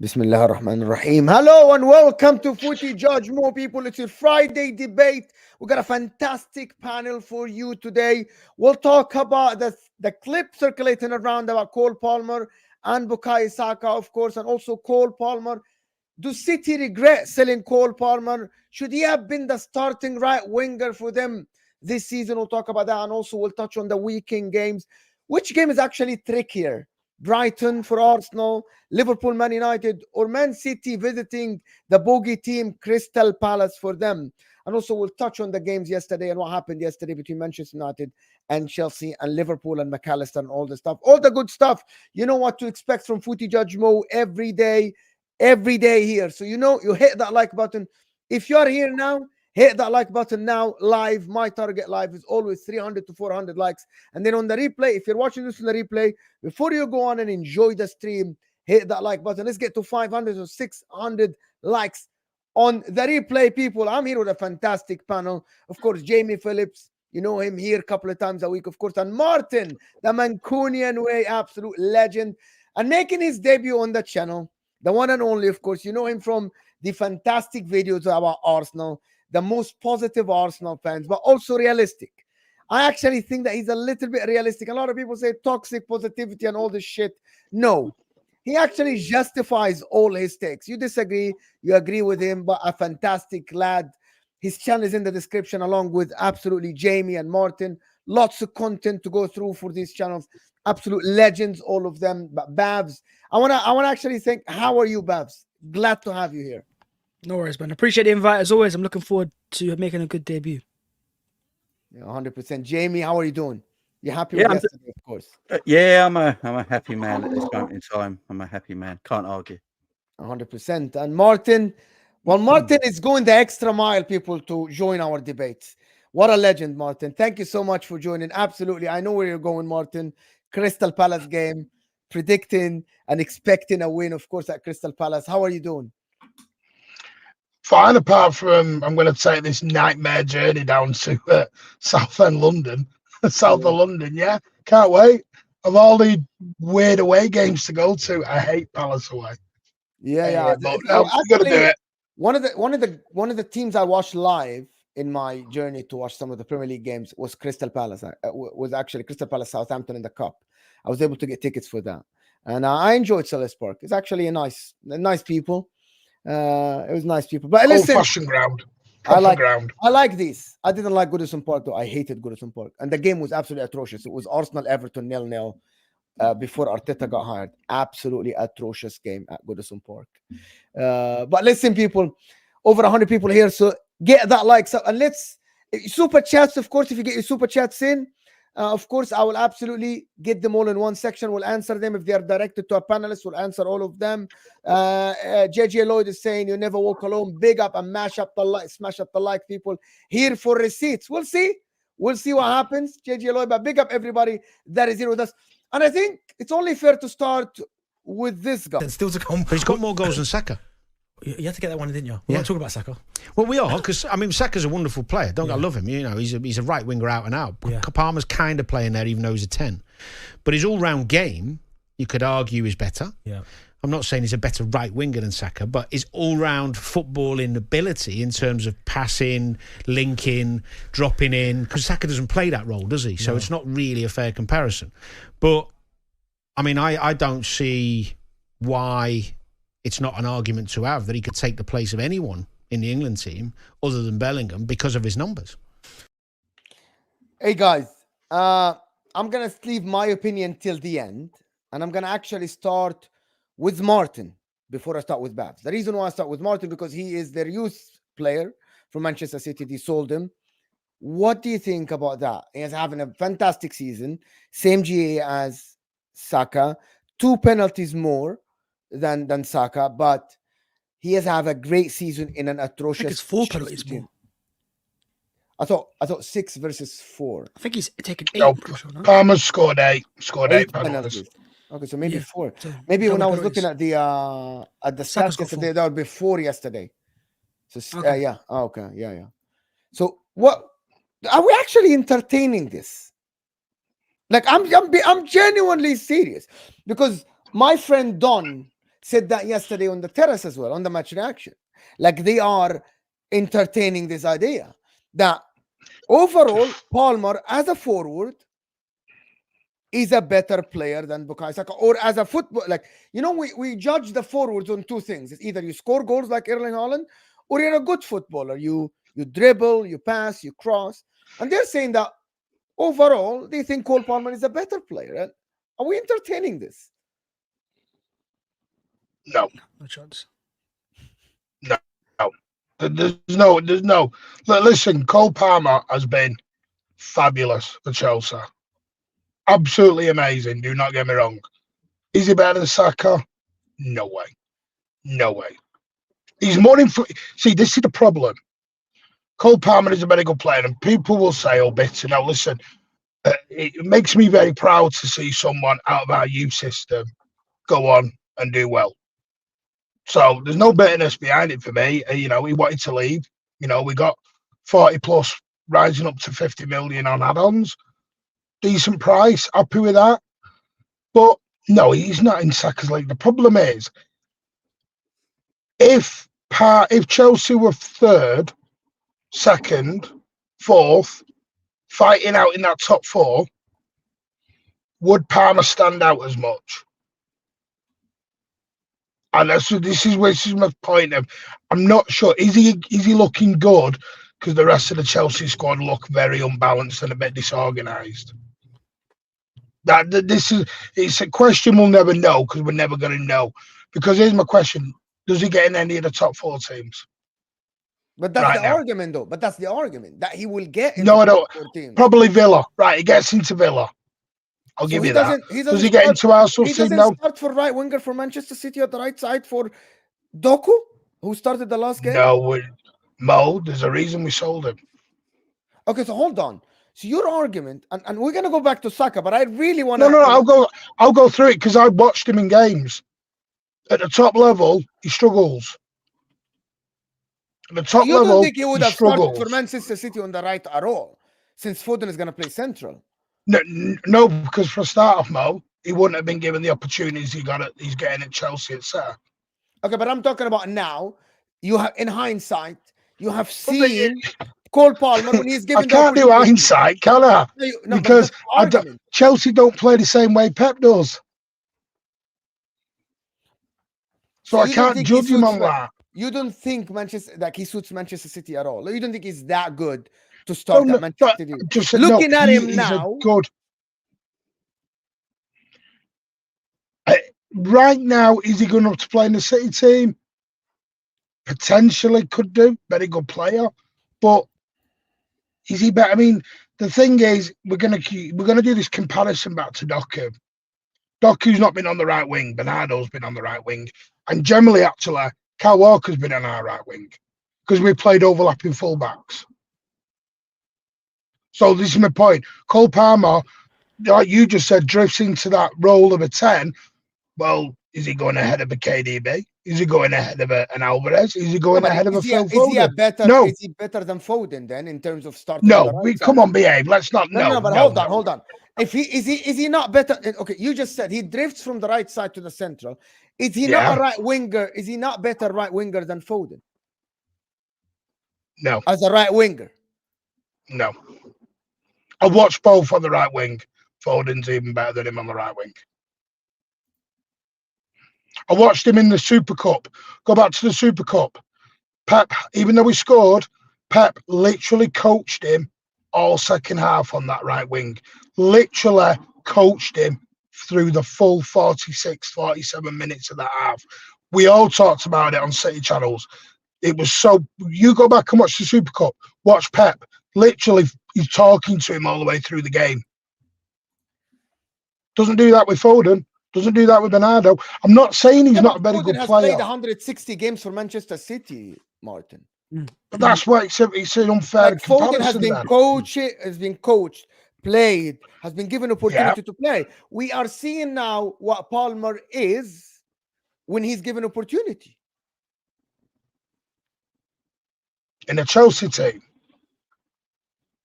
Bismillah ar-Rahman ar-Rahim. Hello and welcome to Footy Judge More people. It's a Friday debate. We got a fantastic panel for you today. We'll talk about the clip circulating around about Cole Palmer and Bukayo Saka, of course, and also Cole Palmer. Do City regret selling Cole Palmer? Should he have been the starting right winger for them this season? We'll talk about that, and also we'll touch on the weekend games. Which game is actually trickier? Brighton for Arsenal, Liverpool, Man United, or Man City visiting the bogey team Crystal Palace for them. And also we'll touch on the games yesterday and what happened yesterday between Manchester United and Chelsea and Liverpool and McAllister and all the stuff. All the good stuff. You know what to expect from Footy Judge Mo every day here. So you hit that like button. If you're here now, hit that like button now, live. My target live is always 300 to 400 likes. And then on the replay, if you're watching this on the replay, before you go on and enjoy the stream, hit that like button. Let's get to 500 or 600 likes on the replay, people. I'm here with a fantastic panel. Of course, Jamie Phillips, you know him here a couple of times a week, of course. And Martin, the Mancunian way, absolute legend. And making his debut on the channel, the one and only, of course, you know him from the fantastic videos about Arsenal, the most positive Arsenal fans, but also realistic. I actually think that he's a little bit realistic. A lot of people say toxic positivity and all this shit. No, he actually justifies all his takes. You disagree, you agree with him, but a fantastic lad. His channel is in the description along with absolutely Jamie and Martin. Lots of content to go through for these channels. Absolute legends, all of them. But Babs, I wanna actually think, how are you, Babs? Glad to have you here. No worries, man. Appreciate the invite as always. I'm looking forward to making a good debut. Yeah, 100%. Jamie, how are you doing? You happy with yesterday, of course? Yeah, I'm a happy man at this moment in time. I'm a happy man. Can't argue. 100%. And Martin, well, Martin is going the extra mile, people, to join our debates. What a legend, Martin. Thank you so much for joining. Absolutely. I know where you're going, Martin. Crystal Palace game, predicting and expecting a win, of course, at Crystal Palace. How are you doing? Fine, apart from I'm going to take this nightmare journey down to Southend London. South of London, yeah. Can't wait. Of all the weird away games to go to, I hate Palace away. Yeah. But no, I'm going to do it. One of the teams I watched live in my journey to watch some of the Premier League games was Crystal Palace. Was actually Crystal Palace Southampton in the Cup. I was able to get tickets for that, and I enjoyed Selhurst Park. It's actually a nice people. It was nice people. But listen, old-fashioned ground. I like this. I didn't like Goodison Park though. I hated Goodison Park, and the game was absolutely atrocious. It was Arsenal Everton 0-0 before Arteta got hired. Absolutely atrocious game at Goodison Park. But listen, people, over 100 people here, so get that likes up, and let's super chats. Of course, if you get your super chats in. Of course, I will absolutely get them all in one section. We'll answer them. If they are directed to a panelist, we'll answer all of them. JJ Lloyd is saying, you never walk alone. Big up and smash up the like, people. Here for receipts. We'll see. We'll see what happens. JJ Lloyd, but big up everybody that is here with us. And I think it's only fair to start with this guy. Still to come. But he's got more goals than Saka. You had to get that one, didn't you? We're not talking about Saka. Well, we are, because I mean, Saka's a wonderful player. I love him. You know, he's a right winger out and out. Yeah. Palmer's kind of playing there, even though he's a 10. But his all-round game, you could argue, is better. Yeah. I'm not saying he's a better right winger than Saka, but his all-round footballing ability in terms of passing, linking, dropping in, because Saka doesn't play that role, does he? So it's not really a fair comparison. But I mean, I don't see why it's not an argument to have that he could take the place of anyone in the England team other than Bellingham because of his numbers. Hey, guys, I'm going to leave my opinion till the end, and I'm going to actually start with Martin before I start with Babs. The reason why I start with Martin, because he is their youth player from Manchester City. They sold him. What do you think about that? He is having a fantastic season, same GA as Saka, 2 penalties more than Saka, but he has had a great season in an atrocious. I think it's 4 penalties more. I thought 6 versus 4. I think he's taken 8. No, Palmer scored 8. Scored 8 penalties. Okay, so maybe 4. So maybe when I was penalties. looking at the stats yesterday, that would be 4 yesterday. So Okay. yeah, okay, yeah. So what are we actually entertaining this? Like I'm genuinely serious, because my friend Don said that yesterday on the terrace as well, on the match reaction. Like they are entertaining this idea that overall, Palmer as a forward is a better player than Bukayo Saka, or as a football, like, you know, we judge the forwards on two things. It's either you score goals like Erling Haaland, or you're a good footballer. You dribble, you pass, you cross. And they're saying that overall, they think Cole Palmer is a better player. Are we entertaining this? No. No chance. No. There's no. Listen, Cole Palmer has been fabulous for Chelsea. Absolutely amazing. Do not get me wrong. Is he better than Saka? No way. No way. He's more See, this is the problem. Cole Palmer is a very good player, and people will say, "Oh, bitter." Now, listen, it makes me very proud to see someone out of our youth system go on and do well. So there's no bitterness behind it for me. You know, he wanted to leave. You know, we got 40 plus, rising up to 50 million on add-ons. Decent price, happy with that. But no, he's not in Saka's league. The problem is, if Chelsea were third, second, fourth, fighting out in that top four, would Palmer stand out as much? And this is my point. I'm not sure. Is he looking good? Because the rest of the Chelsea squad look very unbalanced and a bit disorganised. It's a question we'll never know, because we're never going to know. Because here's my question: does he get in any of the top four teams? But that's right the now? argument, though. But that's the argument that he will get. No, I don't. Teams. Probably Villa. Right, he gets into Villa. I'll give you that. Does he get into Arsenal's team now? He doesn't start for right winger for Manchester City at the right side for Doku, who started the last game. No, Mo. There's a reason we sold him. Okay, so hold on. So your argument, and we're gonna go back to Saka, but I really want to. No, I'll go through it, because I watched him in games. At the top level, he struggles. At the top you level, don't think he would have struggles. started for Manchester City on the right at all, since Foden is gonna play central? No, because for a start off, Mo, he wouldn't have been given the opportunities he's getting at Chelsea at City. Okay, but I'm talking about now. You have, in hindsight, you have seen Cole Palmer when he's given. I can't do hindsight, can I? No, because Chelsea don't play the same way Pep does. So I can't judge him on that. You don't think he suits Manchester City at all? You don't think he's that good to start at Manchester City? Looking at him now, good. Right now, is he good enough to play in the City team? Potentially could do. Very good player, but is he better? I mean, the thing is, we're gonna do this comparison back to Doku. Doku's not been on the right wing. Bernardo's been on the right wing, and generally, actually, Kyle Walker's been on our right wing, because we played overlapping fullbacks. So this is my point. Cole Palmer, like you just said, drifts into that role of a 10. Well, is he going ahead of a KDB? Is he going ahead of an Alvarez? Is he going ahead of a Phil Foden? No. Is he better than Foden then in terms of starting? No, come on, behave. Let's not. No, but hold on. If he is he not better? Okay, you just said he drifts from the right side to the central. Is he not a right winger? Is he not better right winger than Foden? No. As a right winger? No. I've watched both on the right wing. Foden's even better than him on the right wing. I watched him in the Super Cup. Go back to the Super Cup. Pep, even though he scored, Pep literally coached him all second half on that right wing. Literally coached him through the full 46, 47 minutes of that half. We all talked about it on City channels. It was so... You go back and watch the Super Cup. Watch Pep. Literally, he's talking to him all the way through the game. Doesn't do that with Foden. Doesn't do that with Bernardo. I'm not saying he's not a very good player. He has played 160 games for Manchester City, Martin. But that's why it's an unfair comparison. Foden has been coached, played, has been given opportunity to play. We are seeing now what Palmer is when he's given opportunity. In a Chelsea team.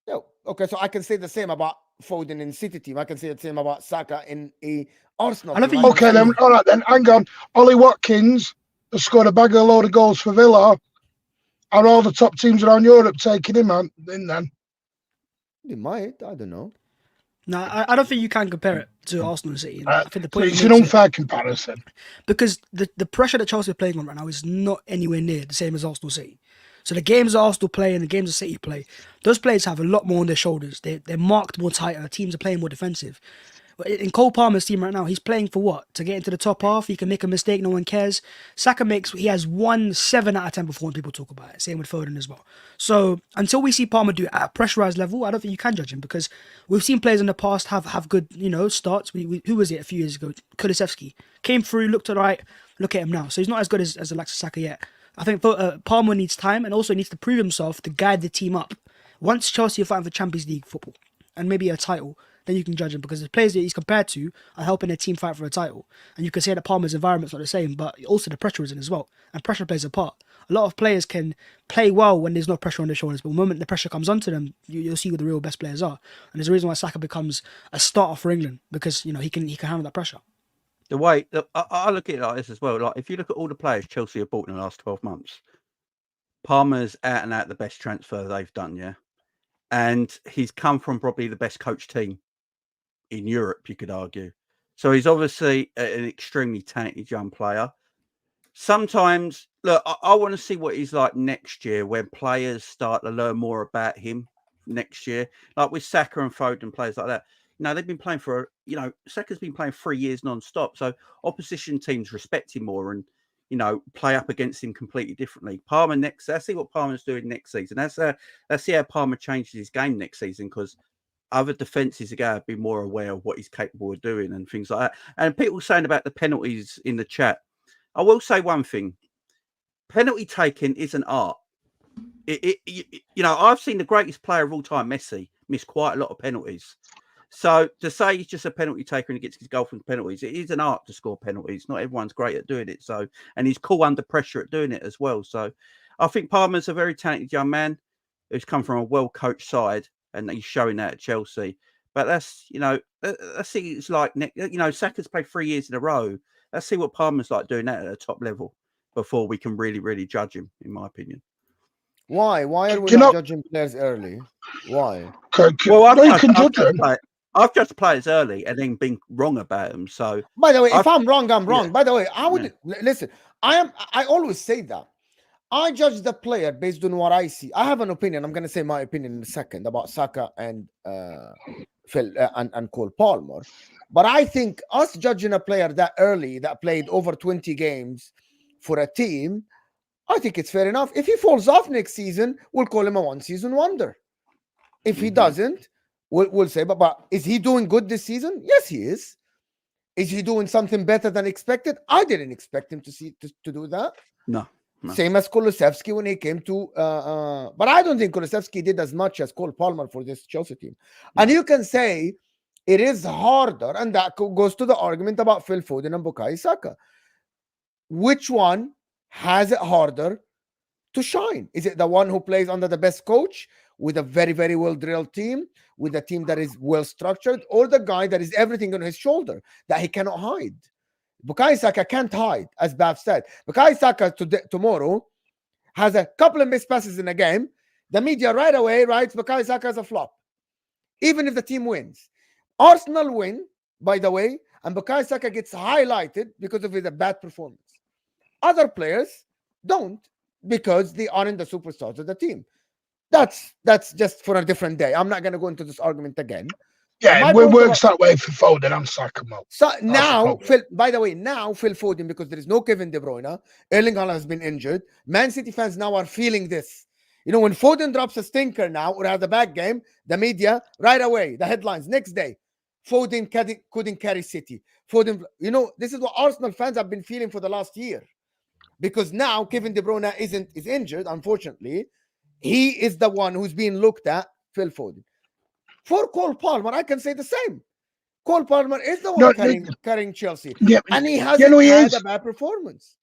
No. Okay, so I can say the same about Foden in City team. I can say the same about Saka in a Arsenal. I don't think Okay, then. All right, then. Hang on. Ollie Watkins has scored a bag of load of goals for Villa. Are all the top teams around Europe taking him in then? They might. I don't know. No, I don't think you can compare it to Arsenal and City. I think the point It's an unfair comparison. because the pressure that Chelsea are playing on right now is not anywhere near the same as Arsenal City. So the games that Arsenal play and the games that City play, those players have a lot more on their shoulders. They're marked more tighter. Teams are playing more defensive. In Cole Palmer's team right now, he's playing for what? To get into the top half. He can make a mistake, no one cares. Saka he has 7 out of 10 performance, people talk about it. Same with Foden as well. So until we see Palmer do it at a pressurized level, I don't think you can judge him, because we've seen players in the past have good, starts. Who was it a few years ago? Kulusevski came through, looked alright. Look at him now. So he's not as good as Alexis Saka yet. I think Palmer needs time, and also needs to prove himself to guide the team up. Once Chelsea are fighting for Champions League football and maybe a title, then you can judge him, because the players that he's compared to are helping their team fight for a title. And you can say that Palmer's environment's not the same, but also the pressure is in as well. And pressure plays a part. A lot of players can play well when there's no pressure on their shoulders, but the moment the pressure comes onto them, you'll see who the real best players are. And there's a reason why Saka becomes a starter for England, because he can handle that pressure. The way I look at it like this as well. Like, if you look at all the players Chelsea have bought in the last 12 months, Palmer's out and out the best transfer they've done, yeah. And he's come from probably the best coach team in Europe, you could argue. So he's obviously an extremely talented young player. Sometimes, look, I want to see what he's like next year, when players start to learn more about him next year. Like with Saka and Foden, players like that. They've been playing Saka's been playing 3 years non-stop. So opposition teams respect him more and, play up against him completely differently. Palmer let's see what Palmer's doing next season. Let's see how Palmer changes his game next season, because other defences are going to be more aware of what he's capable of doing and things like that. And people saying about the penalties in the chat, I will say one thing: penalty taking is an art. I've seen the greatest player of all time, Messi, miss quite a lot of penalties. So to say he's just a penalty taker and he gets his goal from penalties, it is an art to score penalties. Not everyone's great at doing it. So, and he's cool under pressure at doing it as well. So I think Palmer's a very talented young man who's come from a well-coached side, and he's showing that at Chelsea. But let's see, it's like, Saka's played 3 years in a row. Let's see what Palmer's like doing that at a top level before we can really, really judge him, in my opinion. Why? Why are we not judging players early? Why? I've judged players early and then been wrong about them. So, by the way, if I'm wrong, I'm wrong. Yeah. By the way, I would listen. I always say that I judge the player based on what I see. I have an opinion. I'm going to say my opinion in a second about Saka and Phil and Cole Palmer. But I think us judging a player that early, that played over 20 games for a team, I think it's fair enough. If he falls off next season, we'll call him a one-season wonder. If he doesn't, we'll say, but is he doing good this season? Yes, he is. Is he doing something better than expected? I didn't expect him to do that. No. Same as Kulusevski when he came to, but I don't think Kulusevski did as much as Cole Palmer for this Chelsea team. No. And you can say it is harder, and that goes to the argument about Phil Foden and Bukayo Saka. Which one has it harder to shine? Is it the one who plays under the best coach with a very, very well-drilled team, with a team that is well-structured, or the guy that is everything on his shoulder that he cannot hide? Bukayo Saka can't hide, as Bav said. Bukayo Saka tomorrow has a couple of missed passes in a game. The media right away writes Bukayo Saka as a flop, even if the team wins. Arsenal win, by the way, and Bukayo Saka gets highlighted because of his bad performance. Other players don't, because they aren't the superstars of the team. That's just for a different day. I'm not going to go into this argument again. Yeah, it works that way for Foden and Saka. So now, by the way, Phil Foden, because there is no Kevin De Bruyne, Erling Haaland has been injured. Man City fans now are feeling this. When Foden drops a stinker now or has a bad game, the media right away, the headlines next day, Foden couldn't carry City. Foden, this is what Arsenal fans have been feeling for the last year, because now Kevin De Bruyne is injured. Unfortunately, he is the one who's being looked at. Phil Foden. For Cole Palmer, I can say the same. Cole Palmer is the one carrying Chelsea. Yeah, and he hasn't had a bad performance.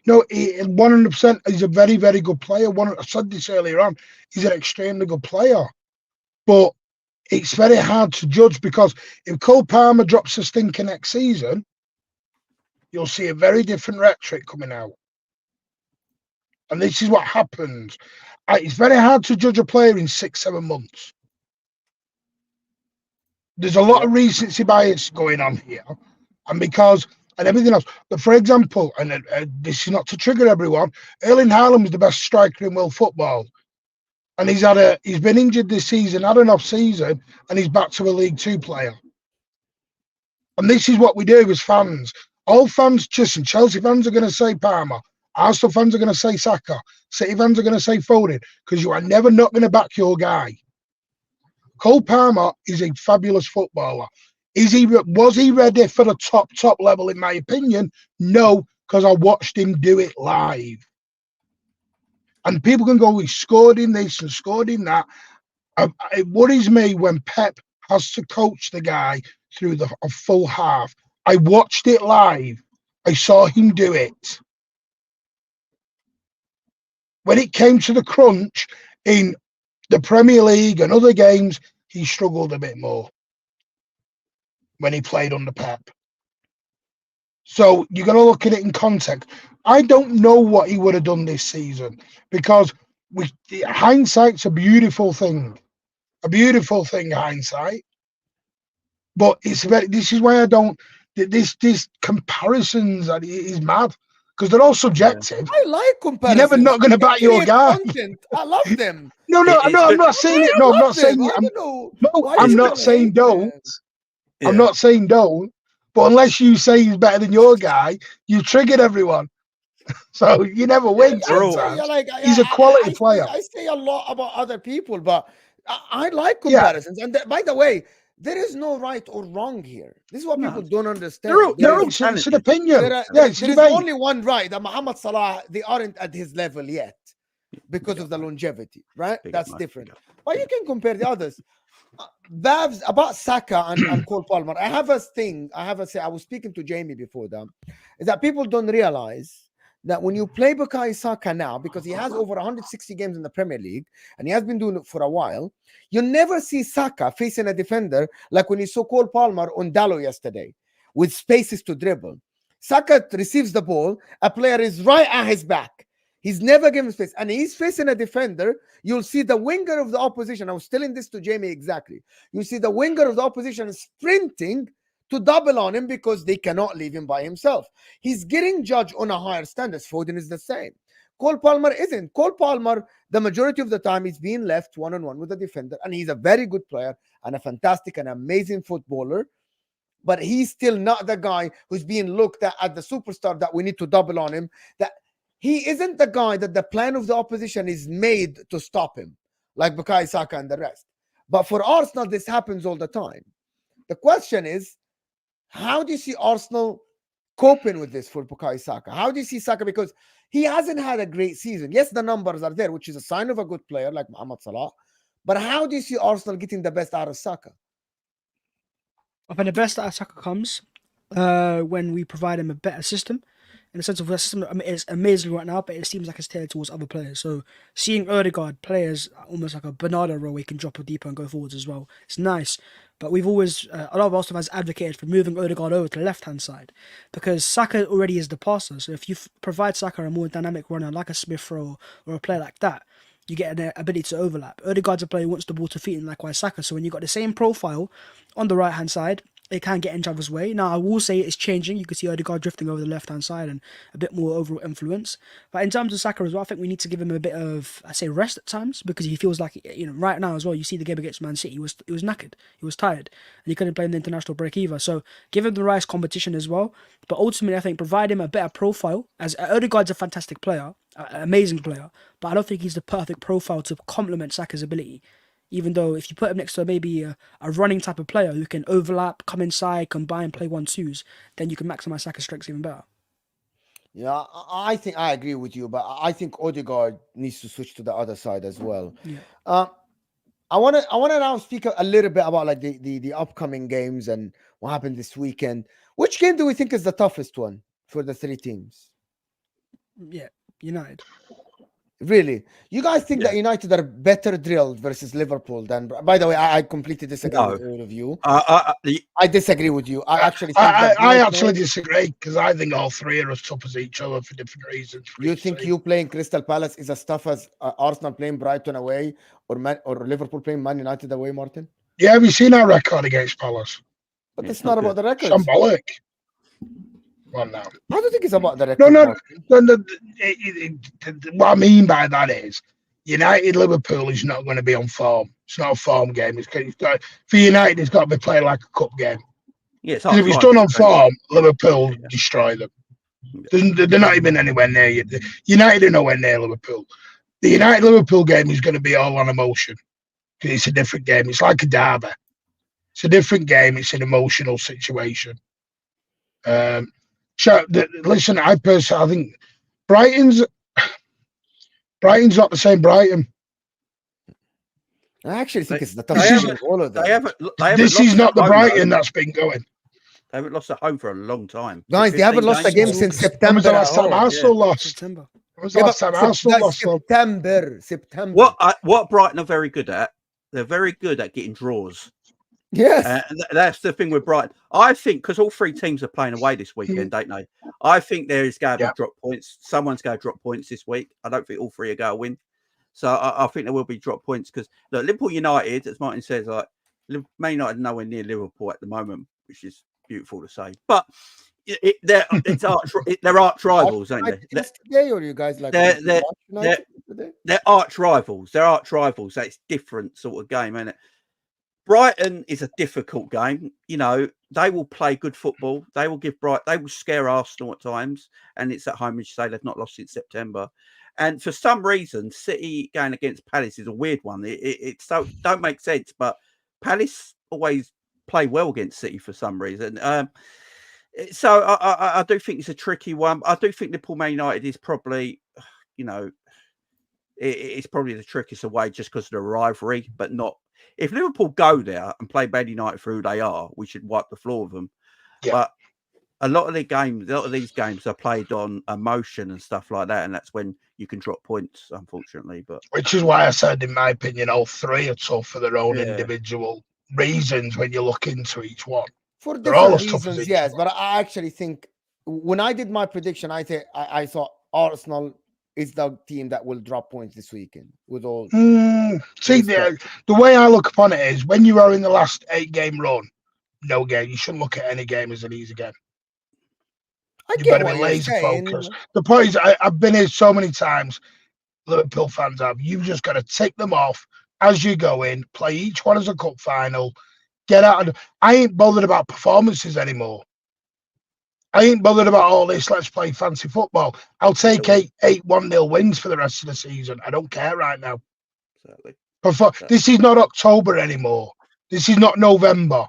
No, 100%. He's a very, very good player. I said this earlier on. He's an extremely good player. But it's very hard to judge, because if Cole Palmer drops a stinker next season, you'll see a very different rhetoric coming out. And this is what happens. It's very hard to judge a player in 6-7 months. There's a lot of recency bias going on here, and everything else. But for example, and this is not to trigger everyone, Erling Haaland is the best striker in world football, and he's been injured this season, had an off season, and he's back to a League Two player. And this is what we do as fans. All fans, just Chelsea fans are going to say Palmer, Arsenal fans are going to say Saka, City fans are going to say Foden, because you are never not going to back your guy. Cole Palmer is a fabulous footballer. Was he ready for the top level? In my opinion, no, because I watched him do it live. And people can go, he scored in this and scored in that. It worries me when Pep has to coach the guy through a full half. I watched it live. I saw him do it. When it came to the crunch in the Premier League and other games, he struggled a bit more when he played under Pep. So you got to look at it in context. I don't know what he would have done this season, because hindsight's a beautiful thing. A beautiful thing, hindsight. But this is why I don't. This comparisons is mad, because they're all subjective. I like comparisons. You're never not going to back your guy. I love them. No, I'm not saying it. No, I'm not saying it. I'm not saying don't. I'm not saying don't. But unless you say he's better than your guy, you triggered everyone. So you never win. He's a quality player. I say a lot about other people, but I like comparisons. And by the way, there is no right or wrong here. This is what people don't understand. It's an opinion. There's only one right. Mohamed Salah, they aren't at his level yet because of the longevity, right? That's different. But you can compare the others. Babs, about Saka and Cole Palmer, I was speaking to Jamie before them, is that people don't realize that when you play Bukayo Saka now, because he has over 160 games in the Premier League, and he has been doing it for a while, you never see Saka facing a defender like when you saw Cole Palmer on Dalot yesterday, with spaces to dribble. Saka receives the ball, a player is right at his back. He's never given space, and he's facing a defender. You'll see the winger of the opposition. I was telling this to Jamie exactly. You see the winger of the opposition sprinting to double on him because they cannot leave him by himself. He's getting judged on a higher standard. Foden is the same. Cole Palmer isn't. Cole Palmer, the majority of the time, he's being left one-on-one with the defender, and he's a very good player and a fantastic and amazing footballer. But he's still not the guy who's being looked at the superstar that we need to double on him. That he isn't the guy that the plan of the opposition is made to stop him, like Bukayo Saka and the rest. But for Arsenal, this happens all the time. The question is, how do you see Arsenal coping with this for Bukayo Saka? How do you see Saka? Because he hasn't had a great season. Yes, the numbers are there, which is a sign of a good player like Mohamed Salah. But how do you see Arsenal getting the best out of Saka? I think the best out of Saka comes when we provide him a better system. In the sense of the system, I mean, it's amazing right now, but it seems like it's tailored towards other players. So seeing Odegaard play as almost like a Bernardo role, he can drop a deeper and go forwards as well. It's nice. But we've always, a lot of Arsenal fans advocated for moving Odegaard over to the left-hand side, because Saka already is the passer. So if you provide Saka a more dynamic runner like a Smith Rowe or a player like that, you get an ability to overlap. Odegaard's a player who wants the ball to feet, and likewise Saka. So when you've got the same profile on the right-hand side, it can get in each other's way. Now, I will say it's changing. You can see Odegaard drifting over the left-hand side and a bit more overall influence. But in terms of Saka as well, I think we need to give him a bit of, I say, rest at times, because he feels like, right now as well, you see the game against Man City, he was knackered. He was tired. And he couldn't play in the international break either. So give him the right competition as well. But ultimately, I think provide him a better profile. As Odegaard's a fantastic player, an amazing player, but I don't think he's the perfect profile to complement Saka's ability. Even though if you put him next to maybe a running type of player who can overlap, come inside, combine, play 1-2s, then you can maximize Saka's strengths even better. Yeah, I think I agree with you, but I think Odegaard needs to switch to the other side as well. Yeah. I want to now speak a little bit about like the upcoming games and what happened this weekend. Which game do we think is the toughest one for the three teams? Yeah, United. Really? You guys think Yeah. that United are better drilled versus Liverpool than? By the way, I completely disagree No. with all of you. The- I disagree with you. I actually think that I Brighton- actually disagree because I think all three are as tough as each other for different reasons. You think you playing Crystal Palace is as tough as Arsenal playing Brighton away or Liverpool playing Man United away, Martin? Yeah, have you seen our record against Palace? But Yeah, it's it's not not about the records. Shambolic. Come on now. I don't think it's about the record. No, Martin. what I mean by that is United Liverpool is not going to be on form. It's not a form game. For United, it's got to be played like a cup game. yeah, it's Because if it's hard done to on defend. form, Liverpool destroy them. They're not even anywhere near you. United are nowhere near Liverpool. The United Liverpool game is going to be all on emotion because it's a different game. It's like a derby. It's a different game. It's an emotional situation. Listen, I think Brighton's not the same Brighton. I actually think They- it's the they toughest haven't- of all of them. They haven't This lost is not at the home, Brighton though. that's been going. They haven't lost at home for a long time. Guys, they haven't 15 lost a games. game since When September. was the last at time home. Arsenal lost? September. When was the Yeah, last but time Arsenal that's lost? Though? September. What Brighton are very good at, they're very good at getting draws. Yes. And that's the thing with Brighton. I think because all three teams are playing away this weekend, don't they? I think there is going to be drop points. Someone's going to drop points this week. I don't think all three are going to win. So I think there will be drop points because Liverpool United, as Martin says, like Man United are nowhere near Liverpool at the moment, which is beautiful to say. But they're arch rivals, aren't they? Yesterday, or you guys like They're arch rivals. They're arch rivals. So it's different sort of game, isn't it? Brighton is a difficult game. You know, they will play good football. They will they will scare Arsenal at times, and it's at home. As you say, they've not lost since September. And for some reason, City going against Palace is a weird one. It so don't make sense, but Palace always play well against City for some reason. So I do think it's a tricky one. I do think Liverpool Man United is probably, it's probably the trickiest away just because of the rivalry, but not. If Liverpool go there and play Man United for who they are, we should wipe the floor with them. Yeah. But a lot of these games are played on emotion and stuff like that, and that's when you can drop points, unfortunately. But which is why I said, in my opinion, all three are tough for their own individual reasons when you look into each one. For different reasons, yes. But I actually think when I did my prediction, I thought Arsenal is the team that will drop points this weekend. With all see, the way I look upon it is when you are in the last 8-game run, no game, you shouldn't look at any game as an easy game. You better be laser focused. The point is, I've been here so many times. Liverpool fans have. You've just got to take them off as you go in, play each one as a cup final, get out. I ain't bothered about performances anymore. I ain't bothered about all this. Let's play fancy football. I'll take 8 1-0 wins for the rest of the season. I don't care right now. Exactly. This is not October anymore. This is not November.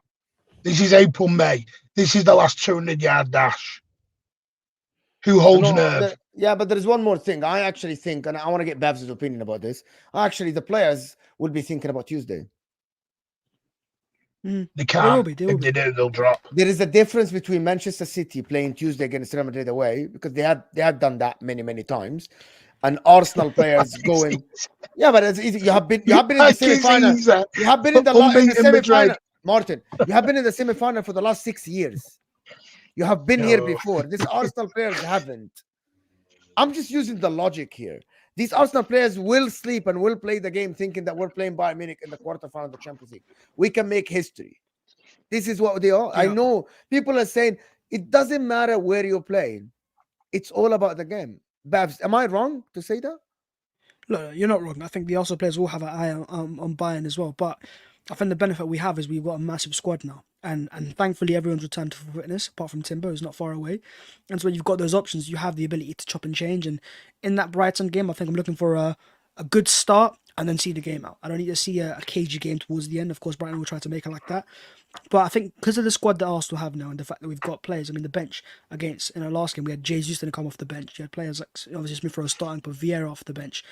This is April, May. This is the last 200-yard dash. Who holds nerve? Yeah, but there is one more thing. I actually think, and I want to get Babs' opinion about this. Actually, the players will be thinking about Tuesday. They can't. If they do, they'll drop. There is a difference between Manchester City playing Tuesday against Real Madrid away because they have done that many times, and Arsenal players going. Yeah, but it's easy. You have been in the semi-final. You have been in the semi-final, Martin. You have been in the semi-final for the last 6 years. You have been here before. These Arsenal players haven't. I'm just using the logic here. These Arsenal players will sleep and will play the game thinking that we're playing Bayern Munich in the quarterfinal of the Champions League. We can make history. This is what they are. Yeah. I know people are saying it doesn't matter where you're playing. It's all about the game. Babs, am I wrong to say that? Look, you're not wrong. I think the Arsenal players will have an eye on Bayern as well. But I think the benefit we have is we've got a massive squad now. And thankfully everyone's returned to fitness, apart from Timber, who's not far away. And so when you've got those options, you have the ability to chop and change. And in that Brighton game, I think I'm looking for a good start and then see the game out. I don't need to see a cagey game towards the end. Of course, Brighton will try to make it like that. But I think because of the squad that Arsenal have now and the fact that we've got players, I mean, the bench against, in our last game, we had Jesus to come off the bench. You had players like, obviously, Smith Rowe starting, but Vieira off the bench.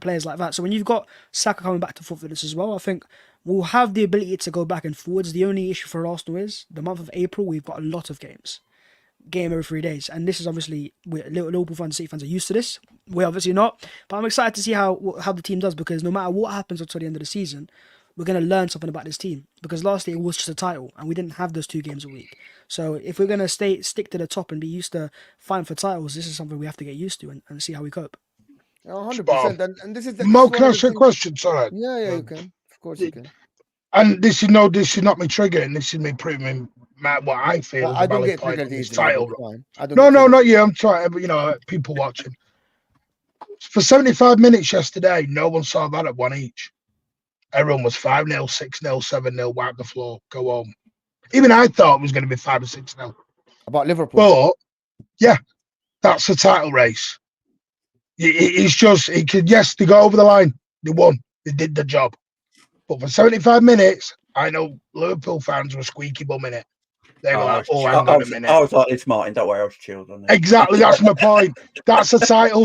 Players like that. So when you've got Saka coming back to full fitness as well, I think we'll have the ability to go back and forwards. The only issue for Arsenal is the month of April, we've got a lot of games. game every 3 days. And this is obviously, Liverpool fans, City fans are used to this. We're obviously not. But I'm excited to see how the team does, because no matter what happens until the end of the season, we're going to learn something about this team. Because last year it was just a title and we didn't have those 2 games a week. So if we're going to stick to the top and be used to fighting for titles, this is something we have to get used to and see how we cope. 100%. And this is the Mo, can I ask you a question? Sorry. Yeah, you can. Of course you can. And this is not me triggering. This is me proving what I feel is I a don't valid get point triggered on this easily. title. No, not you. I'm trying. But people watching. For 75 minutes yesterday, no one saw that at 1 each. Everyone was 5-0, 6-0, 7-0. Wipe the floor, go home. Even I thought it was going to be 5 or 6-0. About Liverpool. But yeah, that's a title race. It's just they got over the line. They won. They did the job. But for 75 minutes, I know Liverpool fans were squeaky bum in it. They were like, hang on a minute. I was like, it's Martin. Don't worry, I was chilled on it. Exactly, that's my point. That's a title.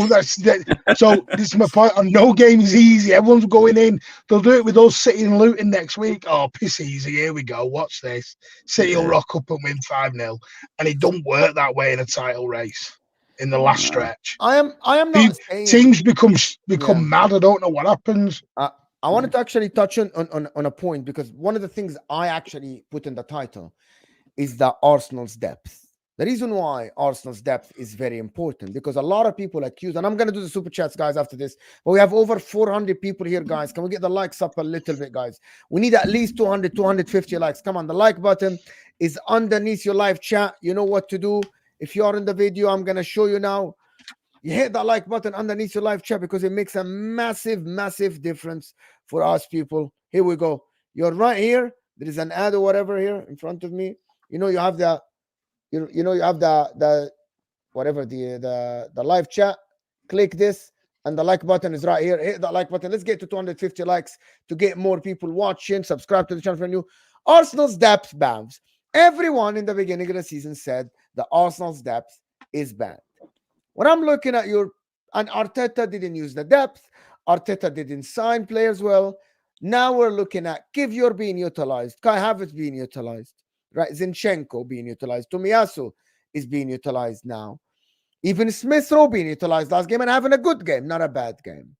So this is my point. On no game is easy. Everyone's going in. They'll do it with us City and Luton next week. Oh, piss easy. Here we go. Watch this. City will rock up and win 5-0. And it don't work that way in a title race in the last stretch. I am not saying teams become mad. I don't know what happens. I wanted to actually touch on a point, because one of the things I actually put in the title is the Arsenal's depth. The reason why Arsenal's depth is very important, because a lot of people accuse, and I'm going to do the super chats, guys, after this, but we have over 400 people here, guys. Can we get the likes up a little bit, guys? We need at least 200, 250 likes. Come on, the like button is underneath your live chat. You know what to do. If you are in the video, I'm going to show you now. You hit that like button underneath your live chat, because it makes a massive, massive difference for us people. Here we go. You're right here. There is an ad or whatever here in front of me. You have the, you have the whatever, the live chat. Click this, and the like button is right here. Hit that like button. Let's get to 250 likes to get more people watching. Subscribe to the channel for new. Arsenal's depth, Bams. Everyone in the beginning of the season said the Arsenal's depth is bad. When I'm looking at and Arteta didn't use the depth. Arteta didn't sign players well. Now we're looking at Kivior being utilized, Kai Havertz being utilized, right? Zinchenko being utilized. Tomiyasu is being utilized now. Even Smith Rowe being utilized last game and having a good game, not a bad game.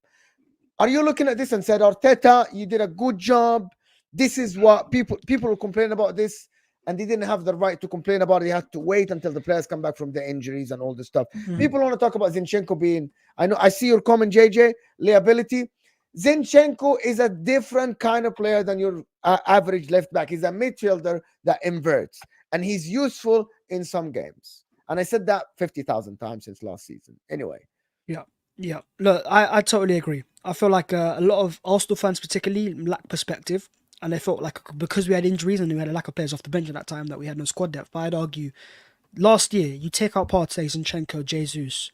Are you looking at this and said, Arteta, you did a good job? This is what people will complain about this, and they didn't have the right to complain about it. They had to wait until the players come back from the injuries and all this stuff. People want to talk about Zinchenko being, I see your comment, JJ, liability. Zinchenko is a different kind of player than your average left back. He's a midfielder that inverts, and he's useful in some games. And I said that 50,000 times since last season. Anyway. Yeah. Look, I totally agree. I feel like a lot of Arsenal fans particularly lack perspective. And they felt like because we had injuries and we had a lack of players off the bench at that time, that we had no squad depth. But I'd argue last year, you take out Partey, Zinchenko, Jesus,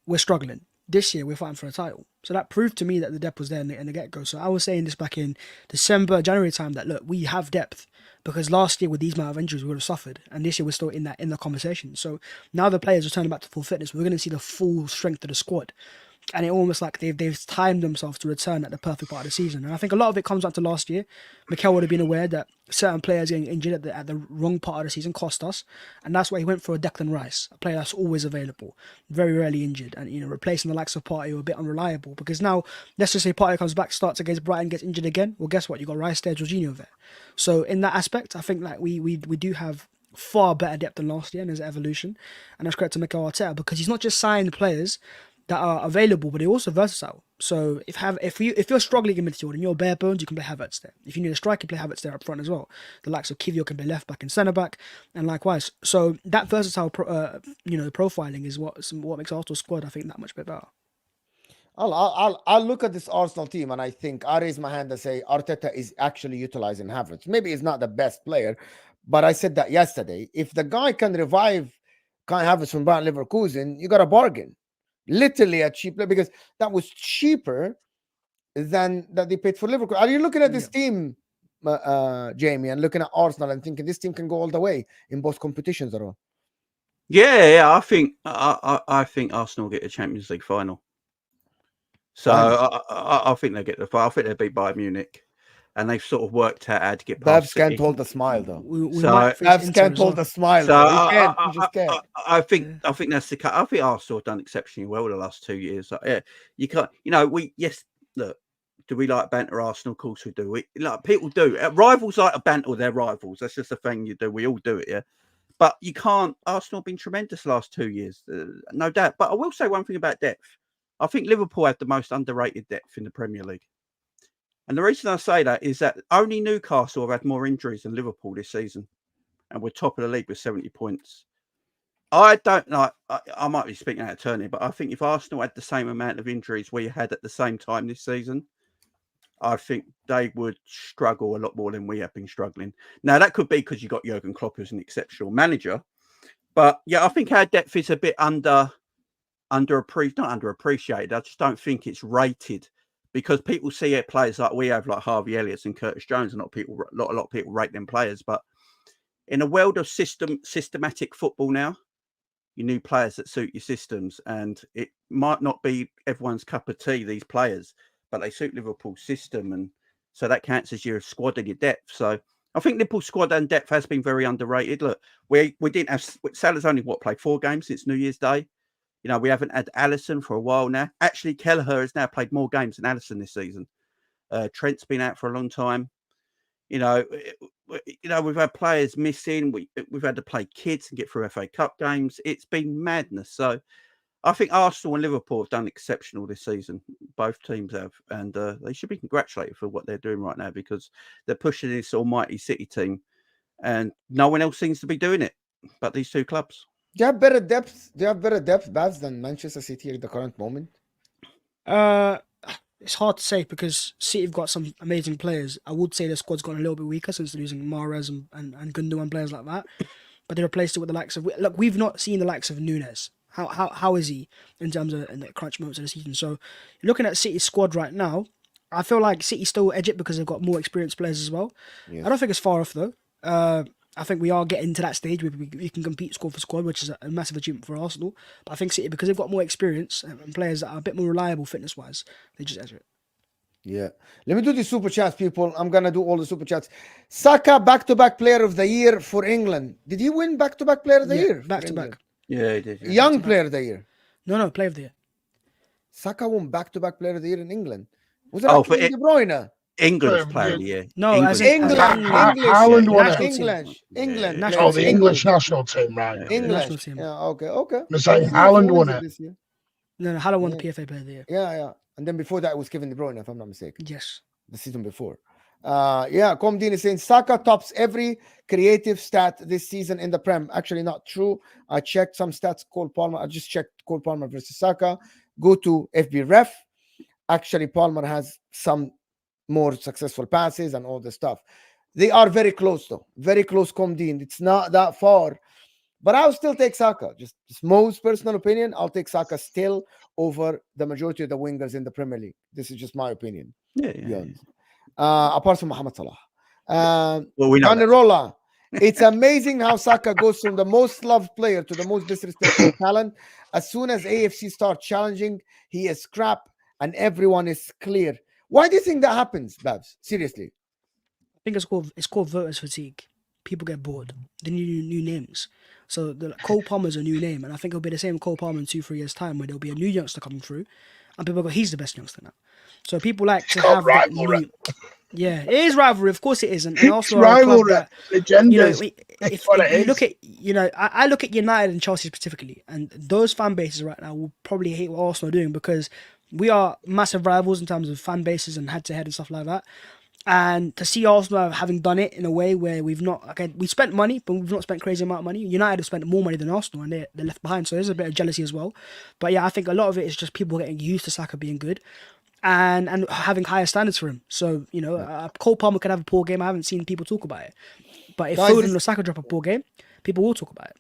we're struggling. This year, we're fighting for a title. So that proved to me that the depth was there in the get-go. So I was saying this back in December, January time, that look, we have depth. Because last year with these amount of injuries, we would have suffered. And this year we're still in the conversation. So now the players are turning back to full fitness. We're going to see the full strength of the squad. And it almost like they've timed themselves to return at the perfect part of the season. And I think a lot of it comes down to last year. Mikel would have been aware that certain players getting injured at the wrong part of the season cost us. And that's why he went for a Declan Rice, a player that's always available, very rarely injured. And, replacing the likes of Partey who are a bit unreliable. Because now, let's just say Partey comes back, starts against Brighton, gets injured again. Well, guess what? You got Rice there, Jorginho there. So in that aspect, I think like we do have far better depth than last year, and there's evolution. And that's credit to Mikel Arteta, because he's not just signed players that are available, but they're also versatile. So if you're struggling in midfield and you're bare bones, you can play Havertz there. If you need a striker, play Havertz there up front as well. The likes of Kivior can play left back and centre back, and likewise. So that versatile profiling is what makes Arsenal's squad, I think, that much better. I'll look at this Arsenal team, and I think I raise my hand and say Arteta is actually utilizing Havertz. Maybe he's not the best player, but I said that yesterday. If the guy can revive Kai Havertz from Bayern Leverkusen, you got a bargain. Literally a cheap player, because that was cheaper than that they paid for Liverpool. Are you looking at this team, Jamie, and looking at Arsenal and thinking this team can go all the way in both competitions at all? Yeah. I think Arsenal get a Champions League final. So I think they get the final. I think they beat Bayern Munich. and they've sort of worked out how to get past Babs can't City. hold the smile though. We So- might face Babs Inter can't as hold well. the smile. So though. He can't. He just can't. I think that's the cut. I think Arsenal have done exceptionally well the last 2 years. Yeah, you can't. Look. Do we like banter Arsenal? Of course we do. People do. Rivals like to banter their rivals. That's just a thing you do. We all do it, yeah. But you can't. Arsenal have been tremendous the last 2 years, no doubt. But I will say one thing about depth. I think Liverpool have the most underrated depth in the Premier League. And the reason I say that is that only Newcastle have had more injuries than Liverpool this season. And we're top of the league with 70 points. I don't know. I might be speaking out of turn, but I think if Arsenal had the same amount of injuries we had at the same time this season, I think they would struggle a lot more than we have been struggling. Now, that could be because you got Jurgen Klopp, who's an exceptional manager. But yeah, I think our depth is a bit not underappreciated. I just don't think it's rated because people see it players like we have, like Harvey Elliott and Curtis Jones, and a lot of people rate them players. But in a world of systematic football now, you need players that suit your systems, and it might not be everyone's cup of tea, these players, but they suit Liverpool's system, and so that counts as your squad and your depth. So I think Liverpool's squad and depth has been very underrated. Look, we didn't have Salah's only played 4 games since New Year's Day. You know, we haven't had Alisson for a while now. Actually, Kelleher has now played more games than Alisson this season. Trent's been out for a long time. You know, we've had players missing. We've had to play kids and get through FA Cup games. It's been madness. So I think Arsenal and Liverpool have done exceptional this season. Both teams have, and they should be congratulated for what they're doing right now because they're pushing this almighty City team, and no one else seems to be doing it but these 2 clubs. Do you have better depth? Do you have better depth, Babs, than Manchester City at the current moment? It's hard to say because City have got some amazing players. I would say their squad's gotten a little bit weaker since losing Mahrez and Gundogan, players like that. But they replaced it with the likes of... Look, we've not seen the likes of Nunes. How is he in terms of in the crunch moments of the season? So looking at City's squad right now, I feel like City still edge it because they've got more experienced players as well. Yes. I don't think it's far off though. I think we are getting to that stage where we can compete squad for squad, which is a massive achievement for Arsenal. But I think City, because they've got more experience and players that are a bit more reliable fitness-wise, they just edge it. Yeah. Let me do the super chats, people. I'm going to do all the super chats. Saka, back-to-back player of the year for England. Did he win back-to-back player of the year? Back-to-back. Yeah, he did. Yeah. Young player of the year. No, player of the year. Saka won back-to-back player of the year in England. Was it for De Bruyne? England's player of the year. No, as England. Haaland won it. England. Oh, the English national team, right? English. Yeah, okay. I'm saying Haaland won it. No, Haaland won the PFA player of the year. Yeah. And then before that, it was Kevin De Bruyne, if I'm not mistaken. Yes. The season before. Comdine is saying Saka tops every creative stat this season in the Prem. Actually, not true. I checked some stats. Cole Palmer. I just checked Cole Palmer versus Saka. Go to FB Ref. Actually, Palmer has some more successful passes and all the stuff. They are very close, though. Very close, Comdine. It's not that far. But I'll still take Saka. Just most personal opinion, I'll take Saka still over the majority of the wingers in the Premier League. This is just my opinion. Yeah. Apart from Mohamed Salah. Well, we know Rolla. It's amazing how Saka goes from the most loved player to the most disrespected talent. As soon as AFC starts challenging, he is crap and everyone is clear. Why do you think that happens, Babs? Seriously. I think it's called voters fatigue. People get bored. They need new names. So Cole Palmer's a new name, and I think it'll be the same Cole Palmer in 2-3 years' time, where there'll be a new youngster coming through, and people go, he's the best youngster now. So people like to have that new... Yeah, it is rivalry. Of course it is, and also rivalry. If you look at, I look at United and Chelsea specifically, and those fan bases right now will probably hate what Arsenal are doing because we are massive rivals in terms of fan bases and head-to-head and stuff like that. And to see Arsenal having done it in a way where we spent money, but we've not spent crazy amount of money. United have spent more money than Arsenal, and they're left behind. So there's a bit of jealousy as well. But yeah, I think a lot of it is just people getting used to Saka being good and having higher standards for him. So, Cole Palmer could have a poor game. I haven't seen people talk about it. But if Foden or Saka drop a poor game, people will talk about it.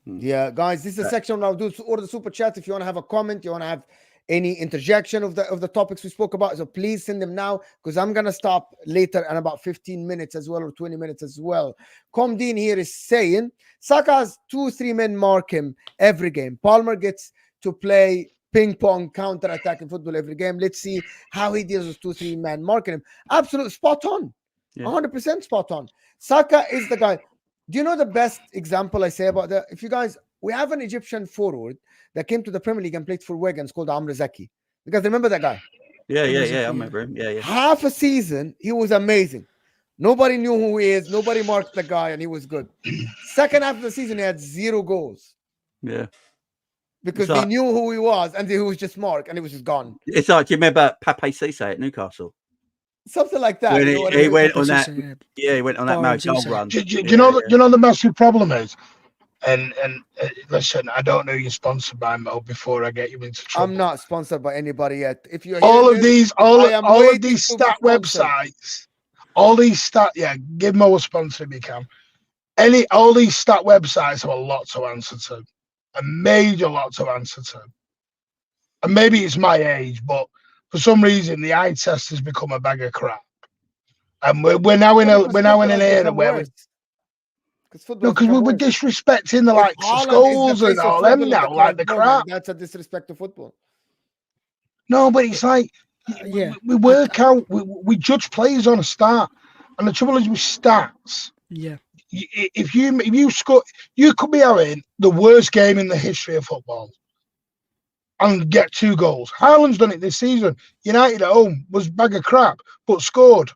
Yeah, guys, this is a section where I'll do order the super chat. If you want to have a comment, you want to have any interjection of the topics we spoke about, so please send them now because I'm gonna stop later in about 15 minutes as well or 20 minutes as well. Comdine here is saying Saka has 2-3 men mark him every game. Palmer gets to play ping pong counter attacking football every game. Let's see how he deals with 2-3 men marking him. Absolute spot on. Yeah. 100% spot on. Saka is the guy. Do you know the best example I say about that? If you guys, we have an Egyptian forward that came to the Premier League and played for Wigan called Amr Zaki. You guys remember that guy? Yeah. I remember him. Yeah. Half a season, he was amazing. Nobody knew who he is. Nobody marked the guy, and he was good. Second half of the season, he had 0 goals. Yeah. Because they knew who he was, and he was just marked, and he was just gone. It's like, do you remember Pape Cisse at Newcastle? Something like that. When You know he went Pape on that. Cisse, Yeah, he went on that mad goal run. Do you know the massive problem is? And listen, I don't know you're sponsored by Mo before I get you into trouble. I'm not sponsored by anybody yet. If you're all of these stat websites, give Mo a sponsor if you can. All these stat websites have a lot to answer to, a major lot to answer to. And maybe it's my age, but for some reason the eye test has become a bag of crap. And we're now in an era where because we're disrespecting the likes of Scholes and all them now, like the crap. That's a disrespect to football. No, but it's like we work out, we judge players on a start, and the trouble is with stats. Yeah, if you score, you could be having the worst game in the history of football and get 2 goals. Haaland's done it this season. United at home was a bag of crap, but scored.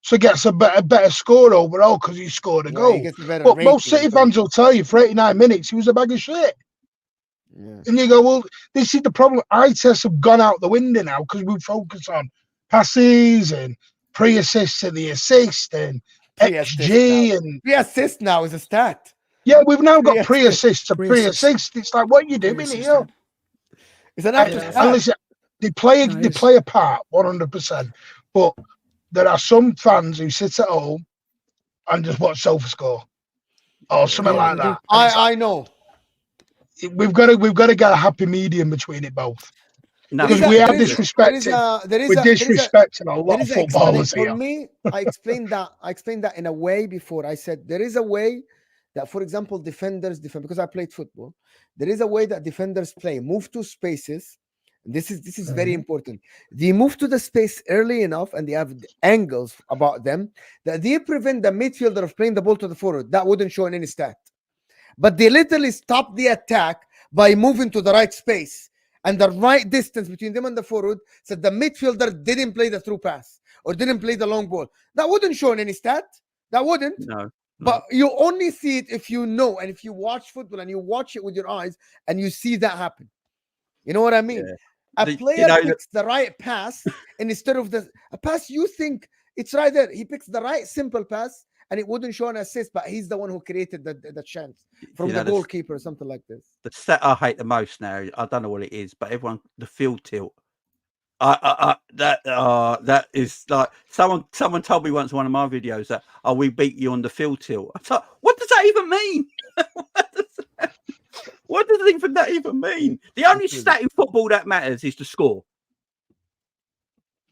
So gets a better score overall because he scored a goal. But most City fans will tell you for 89 minutes he was a bag of shit. Yeah. And you go, well, this is the problem. Eye tests have gone out the window now because we focus on passes and pre-assists and the assist and XG and pre-assist now is a stat. Yeah, we've now got pre-assists to pre-assist. It's like, what are you doing here? It's an actual stat. Listen, they play a part 100%, but there are some fans who sit at home and just watch SofaScore or something like that. I know. We've got to get a happy medium between it both. No, because we are disrespecting. We're disrespecting a lot of footballers here. For me, I explained that in a way before. I said there is a way that, for example, defenders defend, because I played football. There is a way that defenders play, move to spaces. This is very important. They move to the space early enough, and they have angles about them that they prevent the midfielder of playing the ball to the forward. That wouldn't show in any stat. But they literally stop the attack by moving to the right space and the right distance between them and the forward, so the midfielder didn't play the through pass or didn't play the long ball. That wouldn't show in any stat. That wouldn't. No. But you only see it if you know, and if you watch football and you watch it with your eyes and you see that happen. You know what I mean? Yeah. A player picks the right pass, and instead of a pass you think it's right there, he picks the right simple pass, and it wouldn't show an assist, but he's the one who created the chance from the goalkeeper or something like this. The stat I hate the most now, I don't know what it is, but the field tilt. That is like someone told me once in one of my videos that we beat you on the field tilt. I thought, what does that even mean? What does that even mean? The only stat in football that matters is the score.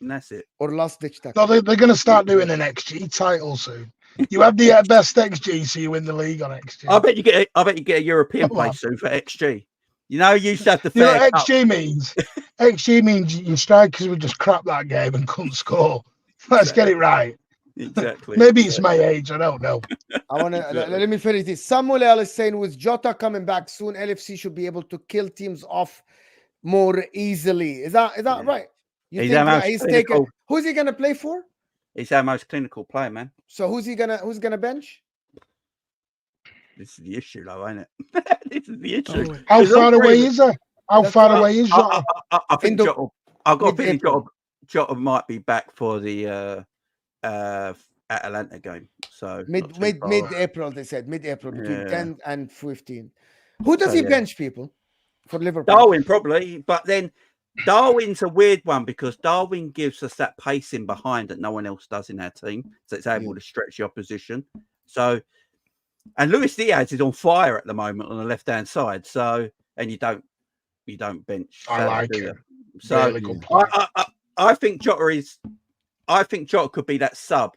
And that's it. Or last ditch tackle. No, they're going to start doing an XG title soon. You have the best XG, so you win the league on XG. I bet you get a European place soon for XG. You know, you used to have the fair. You know what XG means? XG means your strikers would just crap that game and couldn't score. Let's get it right. Exactly. Maybe it's my age. I don't know. Let me finish this. Samuel L is saying, with Jota coming back soon, LFC should be able to kill teams off more easily. Is that right? You think he's taking? Who's he gonna play for? He's our most clinical player, man. So who's gonna bench? This is the issue, though, ain't it? This is the issue. How far away is he? How far away is Jota? I think Jota. I've got a feeling Jota might be back for the Atalanta game. So mid-April, they said mid-April, between 10 and 15. Who does he bench, people, for Liverpool? Darwin probably, but then Darwin's a weird one because Darwin gives us that pacing behind that no one else does in our team, so it's able to stretch the opposition. So, and Luis Diaz is on fire at the moment on the left-hand side. So, and you don't bench. I like it. So really good I think Jota could be that sub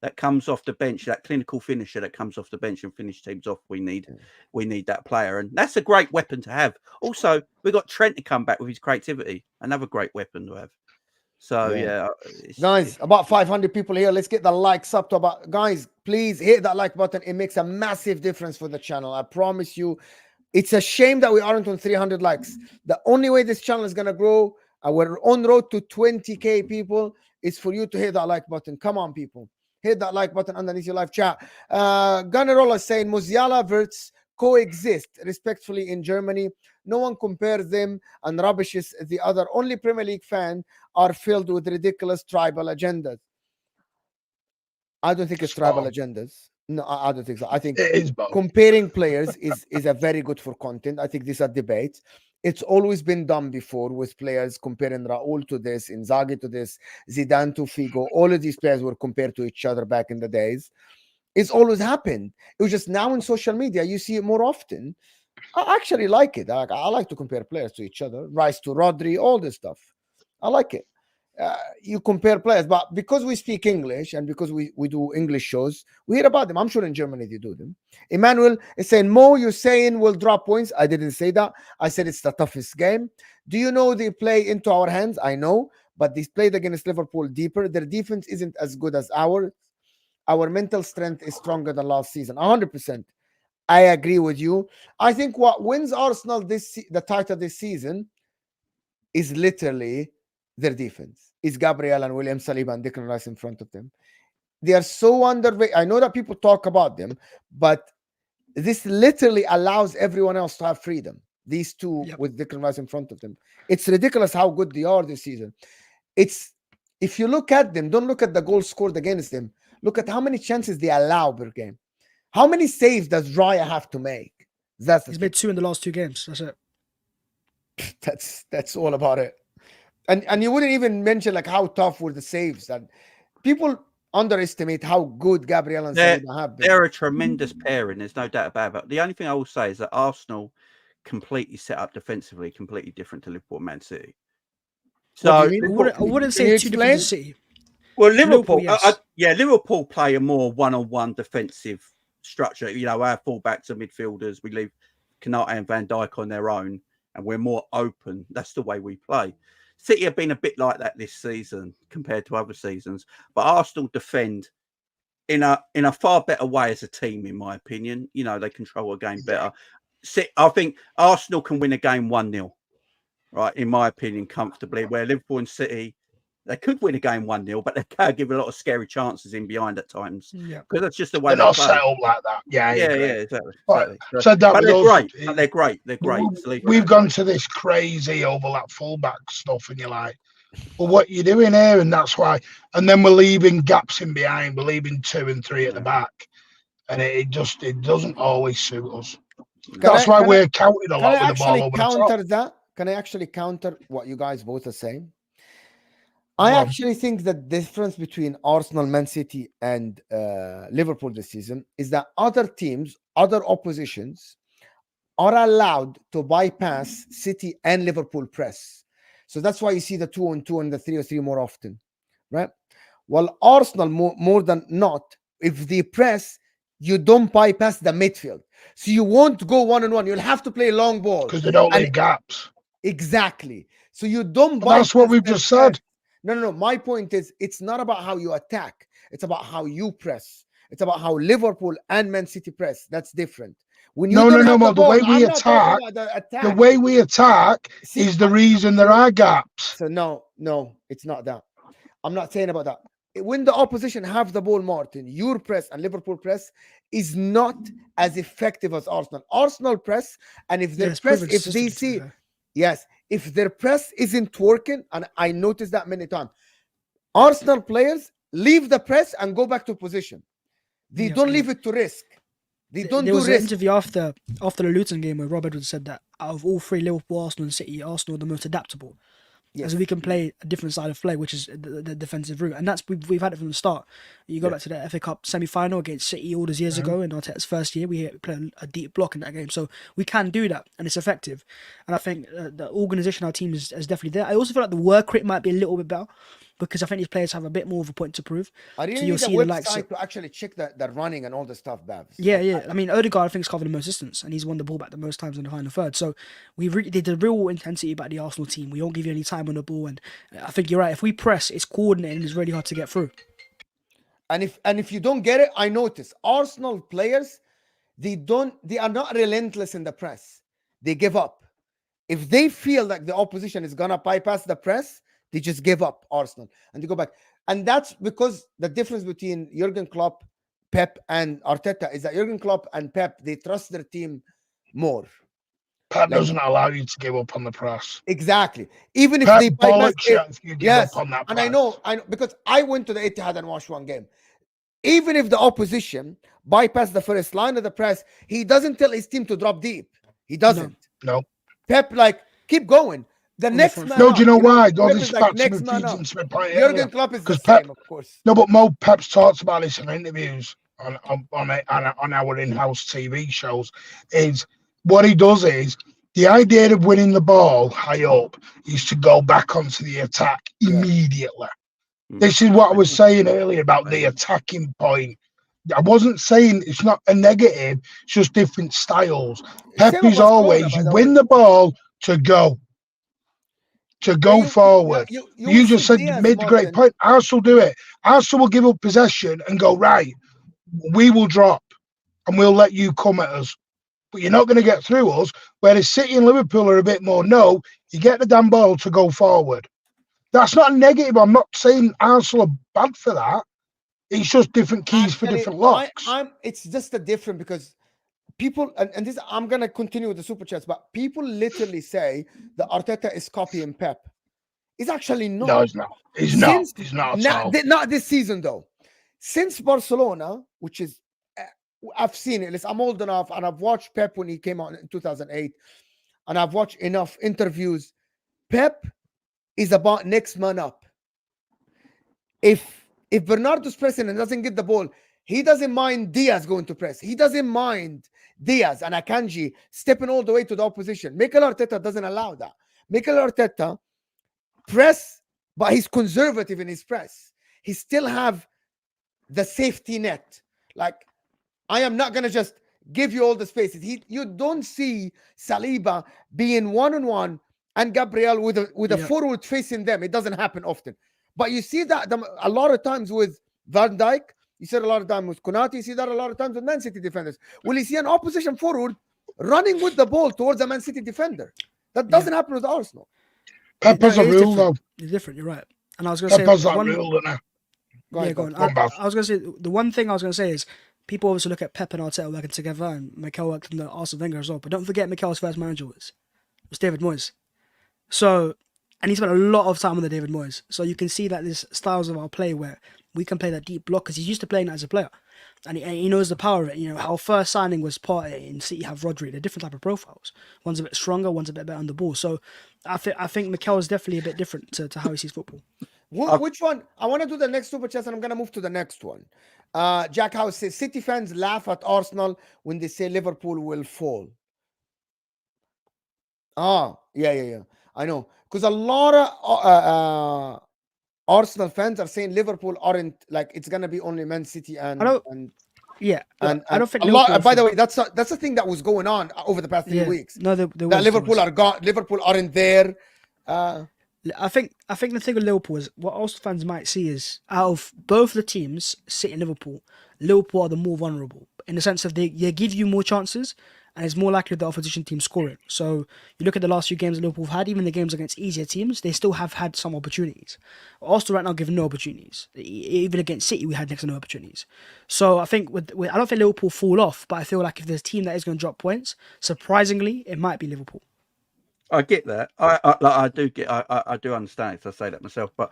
that comes off the bench, that clinical finisher that comes off the bench and finish teams off. We need that player, and that's a great weapon to have. Also, we've got Trent to come back with his creativity, another great weapon to have. So Yeah. it's, Guys, about 500 people here. Let's get the likes up to about. Guys, please hit that like button. It makes a massive difference for the channel. I promise you. It's a shame that we aren't on 300 likes. The only way this channel is going to grow, and we're on road to 20K people, is for you to hit that like button. Come on, people. Hit that like button underneath your live chat. Gunnerola is saying Musiala Wirtz coexist respectfully in Germany. No one compares them and rubbishes the other. Only Premier League fans are filled with ridiculous tribal agendas. I don't think it's tribal agendas. No, I don't think so. I think It is both. comparing players is a very good for content. I think these are debates. It's always been done before with players comparing Raul to this, Inzaghi to this, Zidane to Figo. All of these players were compared to each other back in the days. It's always happened. It was just now in social media you see it more often. I actually like it. I like to compare players to each other. Rice to Rodri, all this stuff. I like it. You compare players, but because we speak English and because we do English shows, we hear about them. I'm sure in Germany they do them. Emmanuel is saying, Mo, you're saying we'll drop points. I didn't say that. I said it's the toughest game. Do you know they play into our hands? I know, but they played against Liverpool deeper. Their defense isn't as good as ours. Our mental strength is stronger than last season. 100%. I agree with you. I think what wins Arsenal the title this season is literally their defense. Is Gabriel and William Saliba and Declan Rice in front of them. They are so underrated. I know that people talk about them, but this literally allows everyone else to have freedom. These two with Declan Rice in front of them. It's ridiculous how good they are this season. If you look at them, don't look at the goals scored against them. Look at how many chances they allow per game. How many saves does Raya have to make? He's made 2 in the last 2 games. That's it. That's all about it. And you wouldn't even mention like how tough were the saves. And people underestimate how good Gabriel and Saliba have been. They're a tremendous pairing. There's no doubt about it. The only thing I will say is that Arsenal completely set up defensively, completely different to Liverpool and Man City. So I wouldn't say too different to City. Well, Liverpool, yes. Liverpool play a more one-on-one defensive structure. You know, our fullbacks are midfielders. We leave Kanate and Van Dijk on their own, and we're more open. That's the way we play. City have been a bit like that this season compared to other seasons, but Arsenal defend in a far better way as a team, in my opinion. You know, they control a game better. I think Arsenal can win a game 1-0, right? In my opinion, comfortably. Where Liverpool and City, they could win a game 1-0, but they can give a lot of scary chances in behind at times. Yeah, because that's just the way they're not set up like that. Yeah, exactly. Right. Said that, but they're great. They're great. We've gone to this crazy overlap fullback stuff, and you're like, well, what you doing here? And that's why. And then we're leaving gaps in behind. We're leaving 2 and 3 at the back, and it doesn't always suit us. That's why we're counted a lot with the ball over the top. Can I actually counter what you guys both are saying? I actually think the difference between Arsenal, Man City, and Liverpool this season is that other teams, other oppositions, are allowed to bypass City and Liverpool press. So that's why you see the 2-on-2 and the 3-on-3 more often, right? While Arsenal, more than not, if they press, you don't bypass the midfield. So you won't go 1-on-1. You'll have to play long ball. Because they don't leave gaps. Exactly. So you don't bypass. That's what we've just said. No. My point is, it's not about how you attack. It's about how you press. It's about how Liverpool and Man City press. That's different. When you the way we attack is the reason there are gaps. So no, it's not that. I'm not saying about that. When the opposition have the ball, Martin, your press and Liverpool press is not as effective as Arsenal. Arsenal press, and if their press, if they see, if their press isn't working, and I noticed that many times, Arsenal players leave the press and go back to position. They don't leave it to risk. There was an interview after the Luton game where Rob Edwards said that out of all 3, Liverpool, Arsenal, and City, Arsenal are the most adaptable. Yes. As we can play a different side of play, which is the defensive route, and that's we've had it from the start. You go back to the FA Cup semi-final against City all those years ago in Arteta's first year. We played a deep block in that game, so we can do that, and it's effective. And I think the organisation, our team is definitely there. I also feel like the work rate might be a little bit better because I think these players have a bit more of a point to prove. I really So you'll need the see the likes website to actually check the running and all the stuff, Babs. Yeah, yeah. I mean, Odegaard, I think, has covered the most distance, and he's won the ball back the most times in the final third. So we did the real intensity about the Arsenal team. We don't give you any time on the ball, and I think you're right. If we press, it's coordinated and it's really hard to get through. And if you don't get it, I notice Arsenal players, they are not relentless in the press. They give up. If they feel like the opposition is gonna bypass the press, they just give up, Arsenal, and they go back. And that's because the difference between Jurgen Klopp, Pep, and Arteta is that Jurgen Klopp and Pep, they trust their team more. Pep doesn't allow you to give up on the press. Exactly. Even if Pep they bypass bollocks you if you give up on that and press. I know because I went to the Etihad and watched one game. Even if the opposition bypass the first line of the press, he doesn't tell his team to drop deep. He doesn't. No. Pep keep going. The next man No, up, do you know why? All Pep this is back next to man up. feeds into my point Jurgen Klopp is the because same, of course. No, but Mo Pep's talked about this in interviews on our in-house TV shows. Is what he does is the idea of winning the ball high up is to go back onto the attack immediately. This is what I was saying earlier about the attacking point. I wasn't saying it's not a negative, it's just different styles. Pep is always you win the ball to go forward. You just said made the great point. Arsenal do it. Arsenal will give up possession and go, right, we will drop and we'll let you come at us. But you're not going to get through us. Whereas City and Liverpool are a bit more, no, you get the damn ball to go forward. That's not a negative. I'm not saying Arsenal are bad for that. It's just different keys for different locks. It's just a different because people, and this, I'm going to continue with the super chats, but people literally say that Arteta is copying Pep. It's actually not. No, it's not. He's not at all. Not this season, though. Since Barcelona, which is, I've seen it. Listen, I'm old enough, and I've watched Pep when he came out in 2008, and I've watched enough interviews. Pep is about next man up. If Bernardo's pressing and doesn't get the ball, he doesn't mind Diaz going to press. He doesn't mind Diaz and Akanji stepping all the way to the opposition. Mikel Arteta doesn't allow that. Mikel Arteta press, but he's conservative in his press. He still have the safety net. Like, I am not going to just give you all the spaces. You don't see Saliba being one-on-one and Gabriel with a forward facing them. It doesn't happen often. But you see that a lot of times with Van Dijk. You see it a lot of times with Konate. You see that a lot of times with Man City defenders. Will you see an opposition forward running with the ball towards a Man City defender? That doesn't happen with Arsenal. Pep has a rule, though. It's different. You're right. And I was going to say, Pep has that rule, doesn't go on. I was going to say the one thing I was going to say is people obviously look at Pep and Arteta working together, and Mikel worked under Arsene Wenger as well. But don't forget, Mikel's first manager was David Moyes. So, and he spent a lot of time on the David Moyes. So you can see that there's styles of our play where we can play that deep block because he's used to playing that as a player, and he knows the power of it. You know, our first signing was Partey, and City have Rodri. They're different type of profiles. One's a bit stronger, one's a bit better on the ball. So I think Mikel is definitely a bit different to how he sees football. Which one? I want to do the next super chat, and I'm going to move to the next one. Jack House says City fans laugh at Arsenal when they say Liverpool will fall. Yeah. I know, because a lot of Arsenal fans are saying Liverpool aren't, like, it's gonna be only Man City and I don't think a lot. By the way, that's the thing that was going on over the past 3 weeks. No, that Liverpool are gone. Liverpool aren't there. I think the thing with Liverpool is what Arsenal fans might see is out of both the teams, City and Liverpool are the more vulnerable in the sense of they give you more chances. And it's more likely the opposition team scoring. So you look at the last few games Liverpool have had, even the games against easier teams, they still have had some opportunities. Arsenal right now given no opportunities. Even against City, we had next to no opportunities. So I think I don't think Liverpool fall off, but I feel like if there's a team that is going to drop points, surprisingly, it might be Liverpool. I get that. I do understand it. I say that myself, but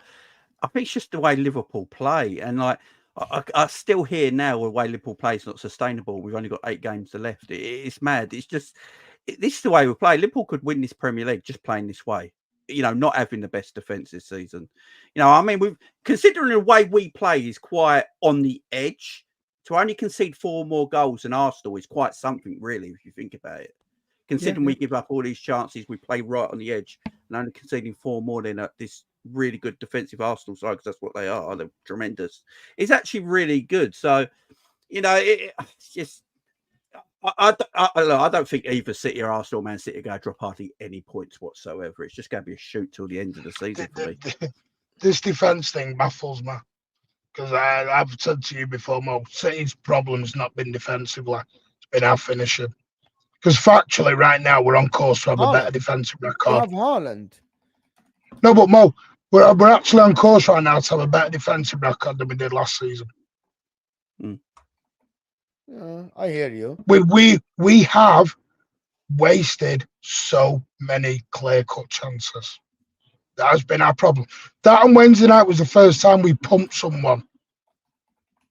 I think it's just the way Liverpool play, and like. I still hear now the way Liverpool play is not sustainable. We've only got 8 games left. It's mad. It's just this is the way we play. Liverpool could win this Premier League just playing this way. You know, not having the best defence this season. You know, I mean, we've considering the way we play is quite on the edge. To only concede 4 more goals than Arsenal is quite something, really, if you think about it. Considering we give up all these chances, we play right on the edge, and only conceding 4 more than this really good defensive Arsenal side, because that's what they are. They're tremendous. It's actually really good. So, it's just, I don't think either City or Arsenal or Man City are going to drop hardly any points whatsoever. It's just going to be a shoot till the end of the season for me. This defence thing baffles me, because I've said to you before, Mo, City's problem's not been defensively, it's been our finishing. Because factually, right now, we're on course to have a better defensive You record. have Haaland. No, but Mo, we're actually on course right now to have a better defensive record than we did last season. I hear you. We have wasted so many clear-cut chances. That has been our problem. That on Wednesday night was the first time we pumped someone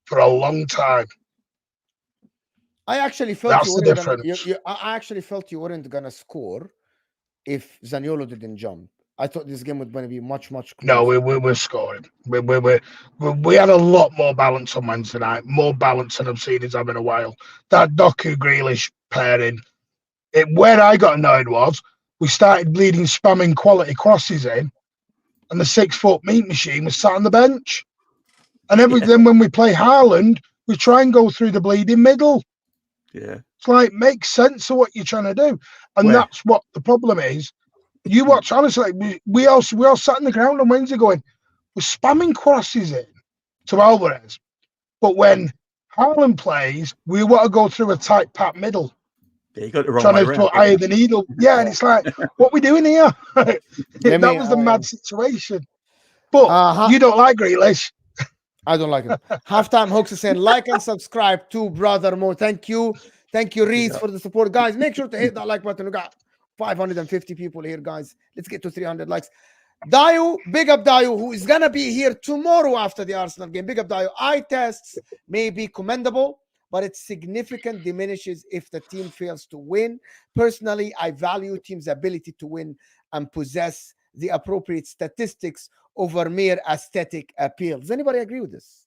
for a long time. I actually felt That's you the weren't difference. I actually felt you weren't gonna score if Zaniolo didn't jump. I thought this game was going to be much closer. No, we were scoring. We had a lot more balance on Wednesday night. More balance than I've seen us have in a while. That Doku Grealish pairing. Where I got annoyed was we started bleeding spamming quality crosses in, and the 6-foot meat machine was sat on the bench. And then when we play Haaland, we try and go through the bleeding middle. Yeah, it's like, makes sense of what you're trying to do, and that's what the problem is. You watch, honestly, we all sat in the ground on Wednesday going, we're spamming crosses in to Alvarez, but when Haaland plays, we want to go through a tight packed middle. Yeah, you got the wrong trying way to around, put eye of the needle. Yeah, and it's like, what are we doing here? That was the mad situation. But you don't like Grealish. I don't like him. Halftime Hooks is saying, like and subscribe to Brother Mo. Thank you, Reese, for the support. Guys, make sure to hit that like button. We got 550 people here, guys. Let's get to 300 likes. Dayu, big up Dayu, who is going to be here tomorrow after the Arsenal game. Big up Dayu. Eye tests may be commendable, but it significantly diminishes if the team fails to win. Personally, I value teams' ability to win and possess the appropriate statistics over mere aesthetic appeal. Does anybody agree with this?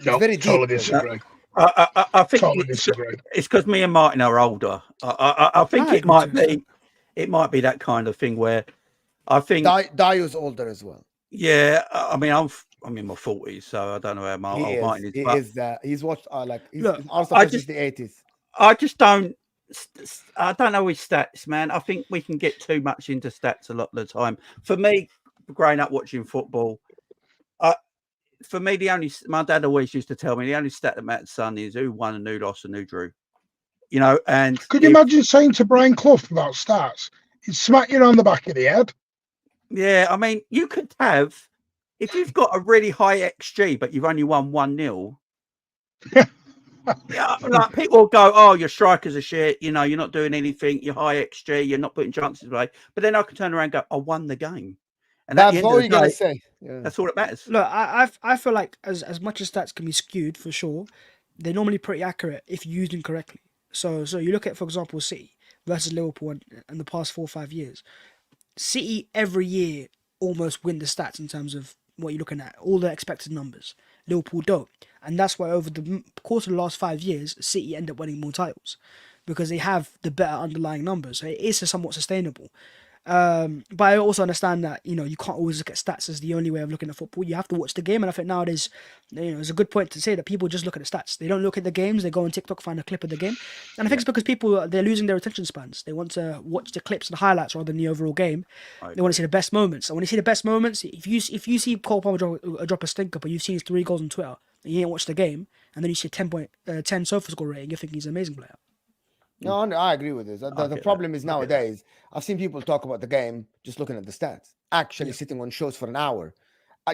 No, very totally deep. disagree. I think totally it's because me and Martin are older. I think it might be that kind of thing where I think Dayu's older as well. Yeah, I mean, I'm in my 40s, so I don't know how old Martin is. He's watched he's Arsenal since the 80s. I don't know his stats, man. I think we can get too much into stats a lot of the time. For me, growing up watching football, for me, my dad always used to tell me the only stat that matters, son, is who won and who lost and who drew. And could you imagine saying to Brian Clough about stats? He'd smack you on the back of the head. Yeah, I mean, you could have, if you've got a really high XG, but you've only won 1-0. Yeah, like people will go, "Oh, your strikers are shit. You're not doing anything. You're high XG. You're not putting chances away." But then I can turn around and go, "I won the game." And that's all you're gonna say. Yeah. That's all that matters. Look, I feel like as much as stats can be skewed for sure, they're normally pretty accurate if used incorrectly. So you look at, for example, City versus Liverpool in the past 4 or 5 years. City every year almost win the stats in terms of what you're looking at, all the expected numbers. Liverpool don't. And that's why over the course of the last 5 years, City end up winning more titles because they have the better underlying numbers. So it is somewhat sustainable. But I also understand that, you can't always look at stats as the only way of looking at football. You have to watch the game. And I think nowadays, it's a good point to say that people just look at the stats. They don't look at the games. They go on TikTok, find a clip of the game. And I think it's because they're losing their attention spans. They want to watch the clips and the highlights rather than the overall game. They want to see the best moments. And when you see the best moments, if you see Cole Palmer drop a stinker, but you've seen his 3 goals on Twitter, and you ain't watched the game, and then you see a 10 sofa score rating, you think he's an amazing player. No, I agree with this. The problem is nowadays, I've seen people talk about the game just looking at the stats, actually sitting on shows for an hour.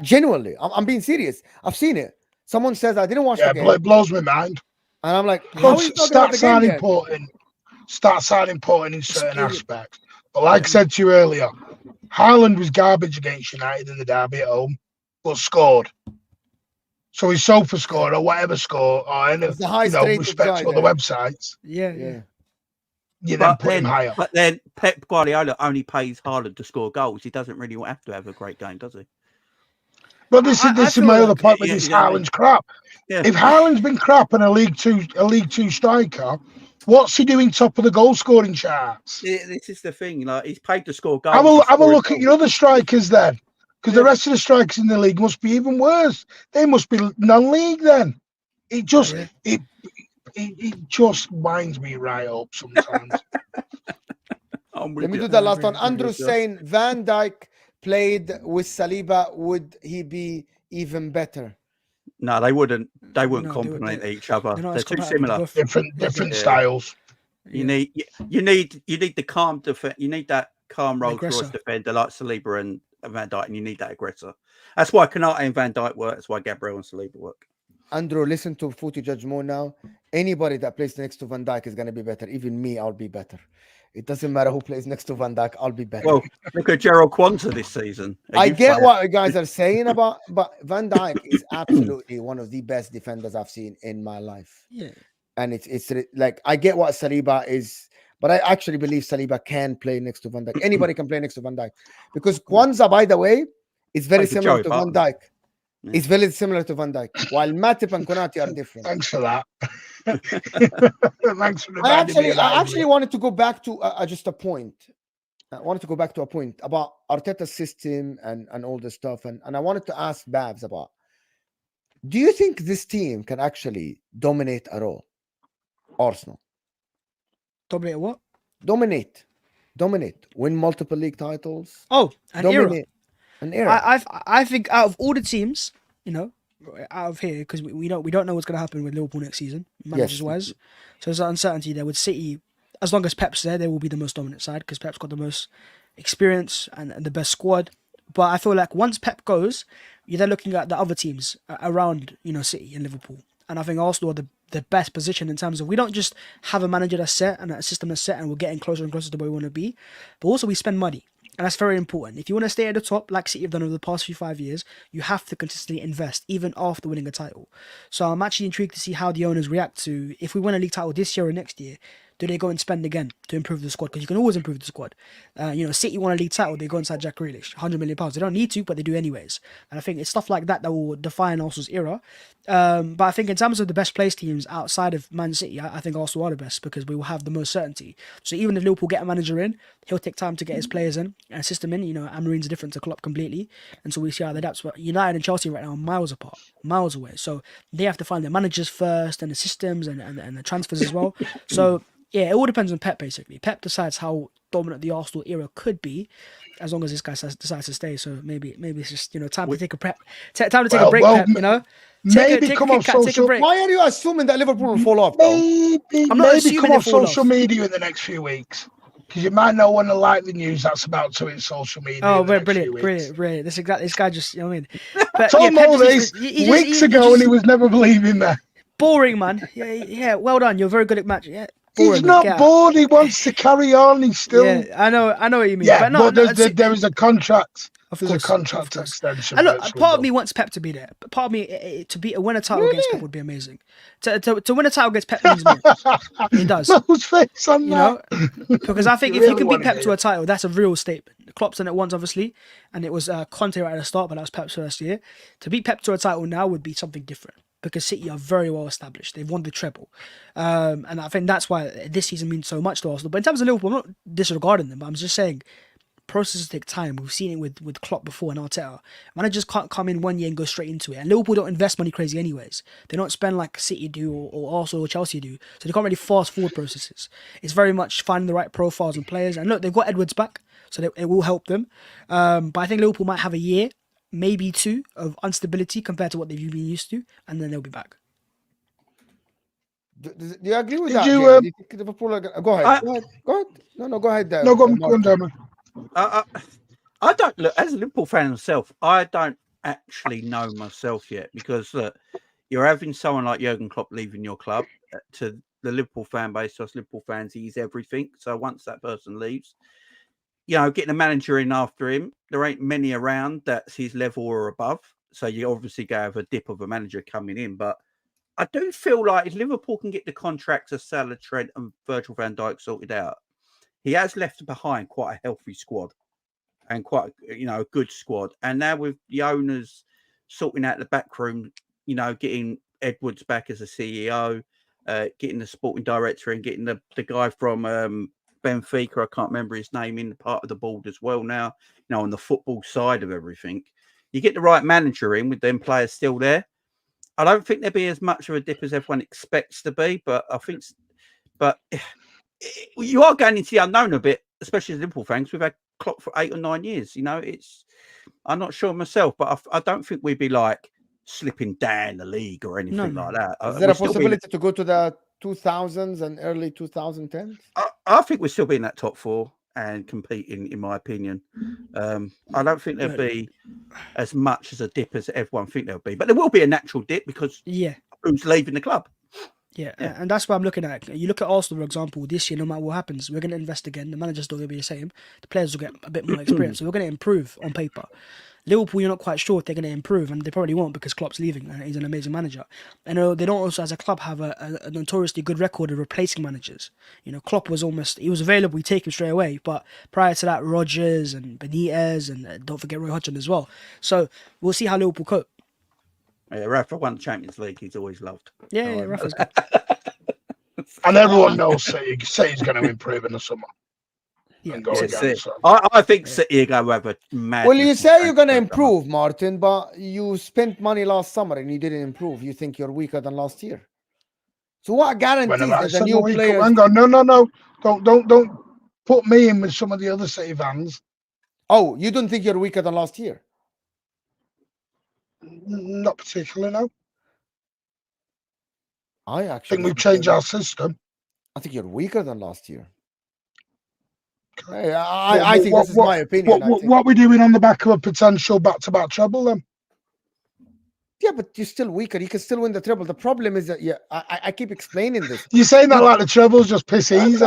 Genuinely, I'm being serious. I've seen it. Someone says, I didn't watch the game. It blows my mind. And I'm like, how are you talking about the game aren't important. Stats aren't important in certain aspects. But like I said to you earlier, Haaland was garbage against United in the derby at home, but scored. So his sofa score or whatever score, or any respect to other websites. Yeah. You then put him higher. But then Pep Guardiola only pays Haaland to score goals. He doesn't really have to have a great game, does he? But this is my other point with this Haaland's crap. Yeah. If Haaland's been crap and a League Two striker, what's he doing top of the goal scoring charts? This is the thing. Like, he's paid to score goals. Have a look at your other strikers then. Because the rest of the strikers in the league must be even worse. They must be non-league then. It just it just winds me right up sometimes. Let me do the last one. Andrew saying Van Dijk played with Saliba, would he be even better? No, they wouldn't. They wouldn't No, complement each other. They're too similar. Different styles. You need the calm defense. You need that calm Rolls Royce aggressor. defender like Saliba and Van Dijk, and you need that aggressor. That's why Konate and Van Dijk work. That's why Gabriel and Saliba work. Andrew, listen to Footy Judge Mo now. Anybody that plays next to Van Dijk is going to be better. Even me, I'll be better. It doesn't matter who plays next to Van Dijk, I'll be better. Well, look at Gerald Quanta this season. I get what you guys are saying about, but Van Dijk is absolutely one of the best defenders I've seen in my life. Yeah. And it's like, I get what Saliba is, but I actually believe Saliba can play next to Van Dijk. Anybody can play next to Van Dijk. Because Kwanzaa, by the way, is very similar to Van Dijk. Yeah. It's very similar to Van Dijk, while Matip and Konate are different. Thanks for that. Thanks for I actually wanted to go back to just a point. I wanted to go back to a point about Arteta's system and all this stuff. And I wanted to ask Babs about, do you think this team can actually dominate at all? Arsenal. Dominate what? Dominate. Win multiple league titles. Oh, an era. An era. I think out of all the teams, out of here, because we don't know what's going to happen with Liverpool next season, managers wise. So there's that uncertainty there with City. As long as Pep's there, they will be the most dominant side because Pep's got the most experience and the best squad. But I feel like once Pep goes, you're then looking at the other teams around, City and Liverpool. And I think Arsenal are the best position in terms of, we don't just have a manager that's set and a system that's set and we're getting closer and closer to where we want to be, but also we spend money. And that's very important. If you want to stay at the top, like City have done over the past 5 years, you have to consistently invest, even after winning a title. So I'm actually intrigued to see how the owners react to, if we win a league title this year or next year, do they go and spend again to improve the squad? Because you can always improve the squad. City won a league title, they go inside Jack Grealish, £100 million. They don't need to, but they do anyways. And I think it's stuff like that will define Arsenal's era. But I think in terms of the best placed teams outside of Man City, I think Arsenal are the best because we will have the most certainty. So even if Liverpool get a manager in, he'll take time to get his players in and system in. Amarin's different to Klopp completely. And so we see how they adapt. But United and Chelsea right now are miles apart, miles away. So they have to find their managers first and the systems and the transfers as well. So yeah, it all depends on Pep, basically. Pep decides how dominant the Arsenal era could be, as long as this guy decides to stay. So maybe it's just time to take a break. Pep. Maybe come on social. Why are you assuming that Liverpool will fall off? Maybe come on social media in the next few weeks, because you might not want to like the news that's about to hit social media. Oh, brilliant! This guy just, what I mean. But, told all this weeks ago, and he was never believing that. Boring, man. Yeah. Well done. You're very good at match. Yeah. Boring, he's not bored. He wants to carry on. He's still. Yeah, I know what you mean. Yeah, but there is a contract. There's a contract of extension. And look, part of me wants Pep to be there. But part of me, to win a title against Pep would be amazing. To win a title against Pep means more. It does. Whose face on that? Because I think if you can beat Pep to a title, that's a real statement. Klopp's done it once, obviously, and it was Conte right at the start, but that was Pep's first year. To beat Pep to a title now would be something different. Because City are very well established. They've won the treble. And I think that's why this season means so much to Arsenal. But in terms of Liverpool, I'm not disregarding them, but I'm just saying processes take time. We've seen it with Klopp before and Arteta. Managers can't come in 1 year and go straight into it. And Liverpool don't invest money crazy anyways. They don't spend like City do or Arsenal or Chelsea do. So they can't really fast forward processes. It's very much finding the right profiles and players. And look, they've got Edwards back, so it will help them. But I think Liverpool might have a year, maybe 2, of instability compared to what they've been used to, and then they'll be back. Do you agree with that? You, do you think Liverpool are go ahead. Go ahead. No, go ahead. No, go on, Damon. I don't look, as a Liverpool fan myself, I don't actually know myself yet, because look, you're having someone like Jurgen Klopp leaving your club. To the Liverpool fan base, to us Liverpool fans, he's everything. So once that person leaves, getting a manager in after him, there ain't many around that's his level or above. So you obviously go have a dip of a manager coming in. But I do feel like if Liverpool can get the contracts of Salah, Trent and Virgil van Dijk sorted out, he has left behind quite a healthy squad and quite, a good squad. And now with the owners sorting out the back room, getting Edwards back as a CEO, getting the sporting director and getting the guy from Benfica. I can't remember his name in the part of the board as well now. You know, on the football side of everything, you get the right manager in with them players still there. I don't think there'll be as much of a dip as everyone expects to be, but I think, but you are going into the unknown a bit, especially as Liverpool fans. We've had Klopp for 8 or 9 years. You know, I'm not sure myself, but I don't think we'd be like slipping down the league or anything like that. Is there a possibility to go to the 2000s and early 2010s? I think we'll still be in that top 4 and competing, in my opinion. I don't think there'll be as much as a dip as everyone think there'll be, but there will be a natural dip because who's leaving the club. Yeah, and that's what I'm looking at. You look at Arsenal, for example, this year, no matter what happens, we're going to invest again. The manager's still going to be the same. The players will get a bit more experience. So we're going to improve on paper. Liverpool, you're not quite sure if they're going to improve, and they probably won't because Klopp's leaving and he's an amazing manager. And they don't also, as a club, have a notoriously good record of replacing managers. You know, Klopp was he was available, you take him straight away. But prior to that, Rodgers and Benitez, and don't forget Roy Hodgson as well. So we'll see how Liverpool cope. Yeah, Rafa won the Champions League. He's always loved. Yeah, Rafa's good. And everyone knows City's going to improve in the summer. Yeah, and go again, so. I think City are going to have a mad. Well, you say you're going to improve, Martin, but you spent money last summer and you didn't improve. You think you're weaker than last year. So what guarantees that the new players? Hang on, no, don't put me in with some of the other City fans. Oh, you don't think you're weaker than last year? Not particularly, no. I actually think we've changed our system. I think you're weaker than last year. Hey, I think this is my opinion. What are we doing on the back of a potential back-to-back treble then? Yeah, but you're still weaker. You can still win the treble. The problem is that I keep explaining this. You're saying that like the treble's just piss easy.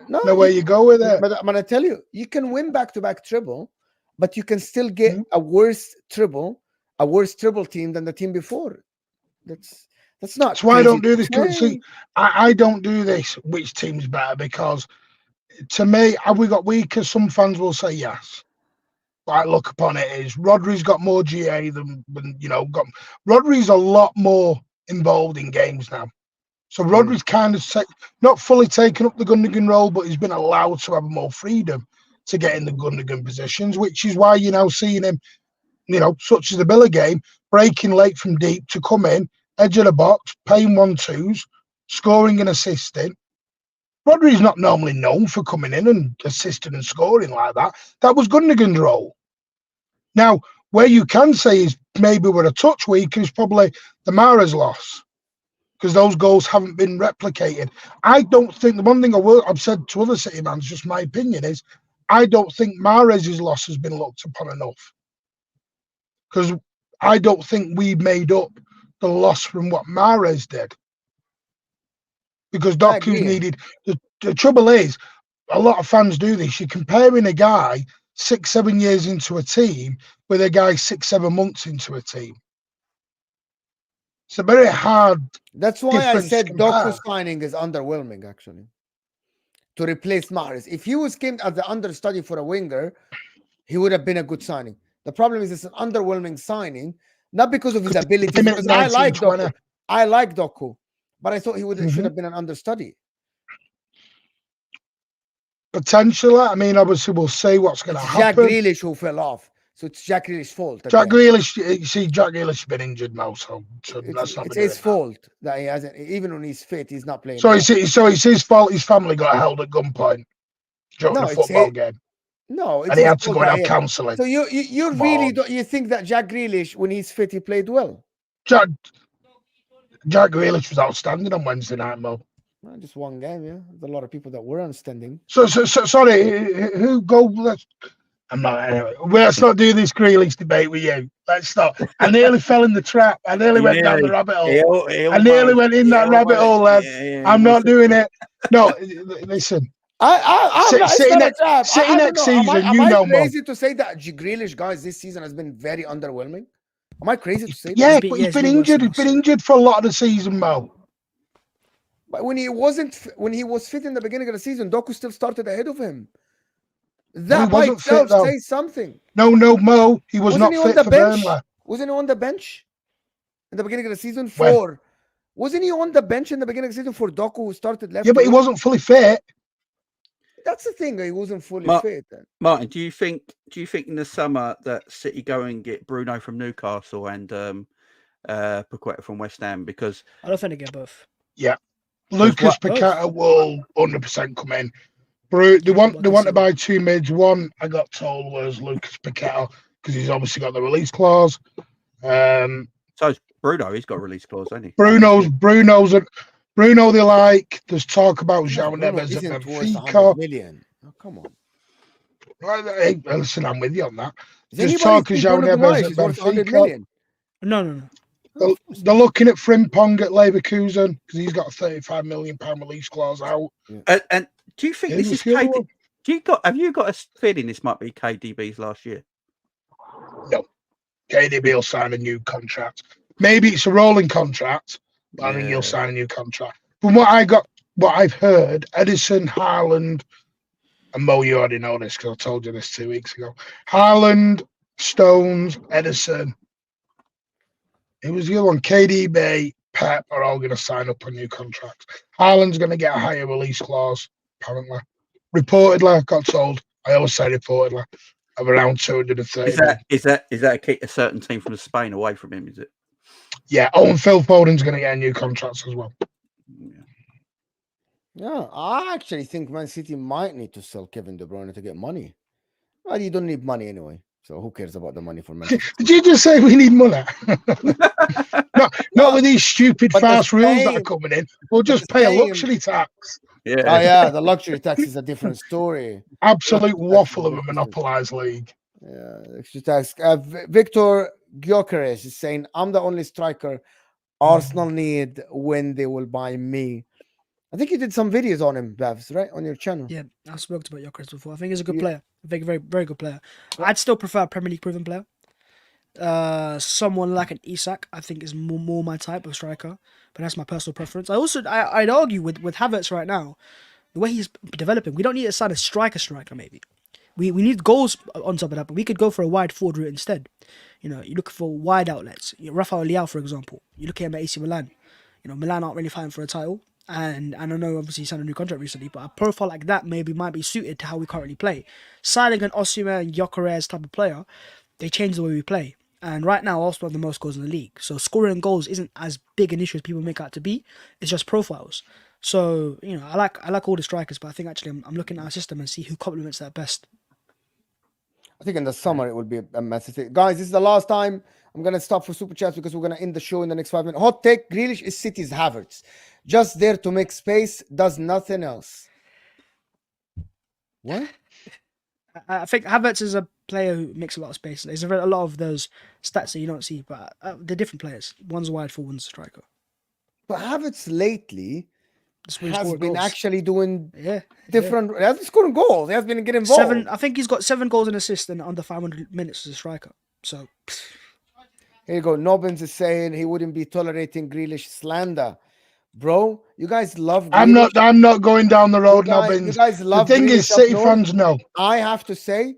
No way you go with it. But I'm gonna tell you, you can win back-to-back treble, but you can still get a worse treble team than the team before. That's not. That's why I don't do this. See, I don't do this. Which team's better? Because to me, have we got weaker? Some fans will say yes. Like, look upon it is Rodri's got more GA than Rodri's a lot more involved in games now. So Rodri's kind of not fully taken up the Gundogan role, but he's been allowed to have more freedom to get in the Gundogan positions, which is why you're now seeing him, such as the Villa game, breaking late from deep to come in, edge of the box, paying 1-2s, scoring and assisting. Rodri's not normally known for coming in and assisting and scoring like that. That was Gundogan's role. Now, where you can say is maybe we're a touch weaker is probably the Mahrez loss, because those goals haven't been replicated. I don't think, the one thing I've said to other City fans, just my opinion, is I don't think Mahrez's loss has been looked upon enough. Because I don't think we made up the loss from what Mahrez did. Because Doku's needed. The trouble is, a lot of fans do this. You're comparing a guy 6-7 years into a team with a guy 6-7 months into a team. It's a very hard. That's why I said Doku's signing is underwhelming, actually, to replace Mahrez. If he came as the understudy for a winger, he would have been a good signing. The problem is it's an underwhelming signing, not because of his ability. Because I like Doku. I like Doku. But I thought he should have been an understudy. Potentially. I mean, obviously, we'll see what's going to happen. Jack Grealish who fell off. So it's Jack Grealish's fault. Jack Grealish has been injured now, so that's not. It's his fault that he hasn't. Even when he's fit, he's not playing. So it's his fault. His family got held at gunpoint during the football game. No, and he had to go and have counselling. So you really don't, you think that Jack Grealish, when he's fit, he played well? Jack Grealish was outstanding on Wednesday night, Mo. Well, just one game, yeah. There's a lot of people that were outstanding. So sorry, who go? Let's not do this Grealish debate with you. Let's stop. I nearly fell in the trap. I nearly went down the rabbit hole. I nearly went in that rabbit hole, lad. I'm not doing it. No, listen. Sitting next season, am I crazy to say that Grealish, guys, this season has been very underwhelming? Am I crazy to say that? Yeah, but he's been injured. He's been injured for a lot of the season, Mo. But when he was fit in the beginning of the season, Doku still started ahead of him. That by itself says something. No, Mo, he was not fit for Burnley. Wasn't he on the bench in the beginning of the season Wasn't he on the bench in the beginning of the season for Doku, who started left? Yeah, but he wasn't fully fit. That's the thing. He wasn't fully Mark- fit. Then. Martin, do you think in the summer that City go and get Bruno from Newcastle and Paqueta from West Ham? Because I don't think they get both. Lucas both. Paqueta will 100% come in. They want to buy 2 mids. One I got told was Lucas Paqueta because he's obviously got the release clause. so Bruno, he's got a release clause, hasn't he? Bruno they like. There's talk about João Bruno Neves isn't and worth 100 Benfica. million. Oh, come on. Hey, listen, I'm with you on that. Does There's anybody talk of think João Bruno Neves Guimaraes at is worth 100 Benfica. million? No. They're looking at Frimpong at Leverkusen because he's got a £35 million release clause out. And do you think Yeah, this what's is the other KD? one? Have you got a feeling this might be KDB's last year? No. KDB will sign a new contract. Maybe it's a rolling contract, but I think he'll sign a new contract. From what I've heard, Edison, Haaland, and Mo, you already know this because I told you this 2 weeks ago. Haaland, Stones, Edison. It was the other one. KDB, Pep are all going to sign up on new contracts. Haaland's going to get a higher release clause, apparently. Reportedly, I got told. I always say reportedly, of around 230. Is that a certain team from Spain away from him? Is it? Yeah. Oh, and Phil Foden's going to get a new contract as well. Yeah, I actually think Man City might need to sell Kevin De Bruyne to get money. Well, you don't need money anyway, so who cares about the money for Man City? Did you just say we need money? Not with these stupid fast rules that are coming in. We'll just pay a luxury tax. Yeah. Oh yeah, the luxury tax is a different story. Absolute waffle of a monopolised league. Yeah, luxury tax. Victor Gyökeres is saying, "I'm the only striker Arsenal need when they will buy me." I think you did some videos on him, Bavs, right? On your channel. Yeah, I've spoken about Gyökeres before. I think he's a good player. I think a very, very good player. I'd still prefer a Premier League proven player. Someone like an Isak, I think, is more my type of striker. But that's my personal preference. I'd argue with Havertz right now, the way he's developing, we don't need to sign a striker maybe. We need goals on top of that, but we could go for a wide forward route instead. You know, you look for wide outlets. Rafael Leao, for example. You look at him at AC Milan. You know, Milan aren't really fighting for a title. And I don't know, obviously he signed a new contract recently, but a profile like that might be suited to how we currently play. Signing an Osimhen, Gyökeres type of player, they change the way we play. And right now, Arsenal have the most goals in the league. So scoring goals isn't as big an issue as people make out to be. It's just profiles. So, you know, I like all the strikers, but I think actually I'm looking at our system and see who complements that best. I think in the summer it will be a massive. Guys, this is the last time I'm going to stop for Super Chats because we're going to end the show in the next 5 minutes. Hot take, Grealish is City's Havertz. Just there to make space, does nothing else. What? I think Havertz is a player who makes a lot of space. There's a lot of those stats that you don't see, but they're different players. One's a wide forward, one's a striker. But Havertz lately has been actually doing different. He has been scoring goals. He has been getting involved. I think he's got 7 goals and assists in under 500 minutes as a striker. So here you go. Nobbins is saying he wouldn't be tolerating Grealish slander. Bro, you guys love Grealish. I'm not going down the road, Nobbins. You guys love the thing Grealish is, City fans know. I have to say,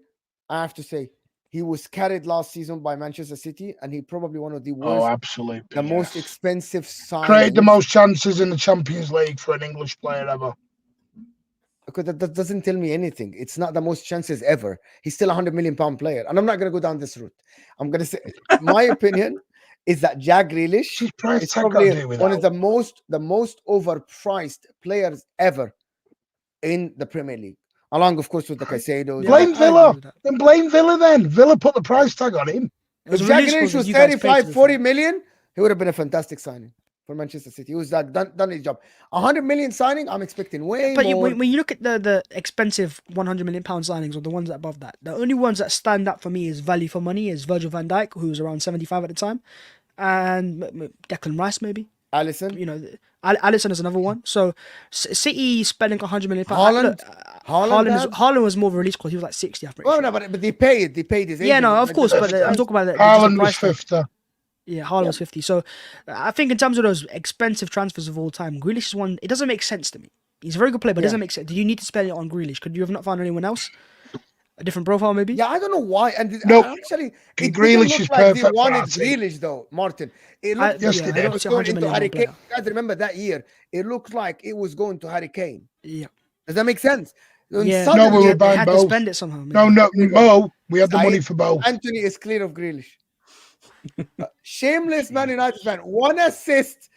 he was carried last season by Manchester City, and he probably one of the worst. Oh, absolutely. The most expensive signings. Created the most chances in the Champions League for an English player ever. Okay, that doesn't tell me anything. It's not the most chances ever. He's still £100 million player, and I'm not going to go down this route. I'm going to say my opinion is that Jack Grealish is probably one of the most overpriced players ever in the Premier League. Along, of course, with the Caicedo. Blame Villa. Then blame Villa then. Villa put the price tag on him. If Jack Grealish was 35, 40 million, he would have been a fantastic signing for Manchester City. He was done his job. 100 million signing, I'm expecting way more. But when you look at the expensive 100 million pound signings or the ones above that, the only ones that stand up for me is value for money is Virgil van Dijk, who was around 75 at the time, and Declan Rice maybe. Alisson. You know, Alisson is another one. So City spending 100 million pounds. Haaland was more of a release clause. He was like 60. No, but they paid his agent. Yeah, no, of course. But I'm talking about Haaland was 50. Yeah, Haaland was 50. So I think in terms of those expensive transfers of all time, Grealish is one. It doesn't make sense to me. He's a very good player, but it doesn't make sense. Do you need to spend it on Grealish? Could you have not found anyone else? A different profile, maybe? Yeah, I don't know why. And actually, it Grealish is perfect. They wanted Grealish, though, Martin. It looked it was going into Harry Kane. You guys remember that year? It looked like it was going to Harry Kane. Yeah. Does that make sense? And Yeah, No, we suddenly, were they buying had to both. spend it somehow. No, maybe. Mo, we had the money Saeed, for both. Anthony is clear of Grealish. Shameless Man United fan. 1 assist.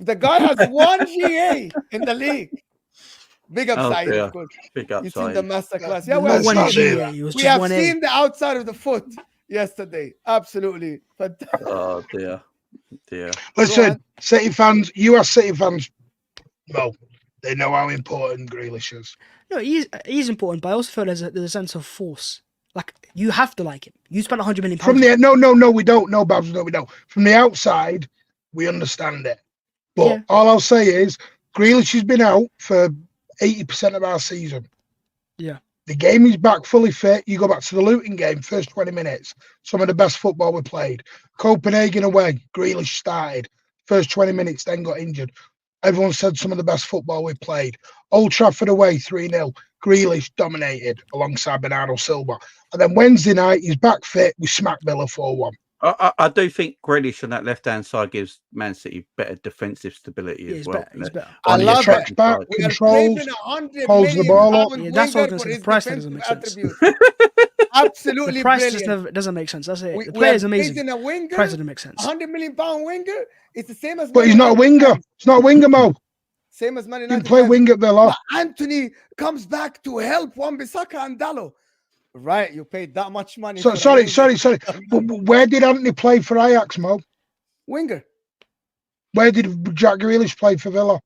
The guy has 1 GA in the league. Big up Oh Saeed, dear. of course. Big up, You've seen the Saeed. masterclass. Yeah, we Not have Let's one not seen, do GA. that. It was we just have one A. seen the outside of the foot yesterday. Absolutely fantastic. Oh dear. Dear. Listen, on. City fans, US City fans, Mo, they know how important Grealish is. No, he's important, but I also feel there's a sense of force. Like you have to like him. You spent £100 million. From the no, we don't. No, Babs, no, we don't. From the outside, we understand it. But Yeah. all I'll say is, Grealish has been out for 80% of our season. Yeah. The game is back fully fit. You go back to the Luton game, first 20 minutes, some of the best football we played. Copenhagen away, Grealish started. First 20 minutes, then got injured. Everyone said some of the best football we played. Old Trafford away, 3-0. Grealish dominated alongside Bernardo Silva. And then Wednesday night, he's back fit. We smacked Villa 4-1. I do think Grealish on that left-hand side gives Man City better defensive stability Yeah, as he's well. better. He's better. I On the love Tracks it. back, We are controls, claiming £100 holds the million ball up. Yeah, that's what I winger was for gonna say. his The price doesn't defensive make sense. attributes. Absolutely The price just brilliant. never doesn't make sense. That's it. The We player are is amazing. praising a winger, Price doesn't make sense. £100 million winger. It's the same as But Man he's not a United winger. fans. He's not a winger, Mo. Same as Man He United didn't play fans. wing at Villa. But Anthony comes back to help Wan-Bissaka and Dallo. Right, you paid that much money. So, for a sorry. winger. But where did Anthony play for Ajax, Mo? Winger, Where did Jack Grealish play for Villa?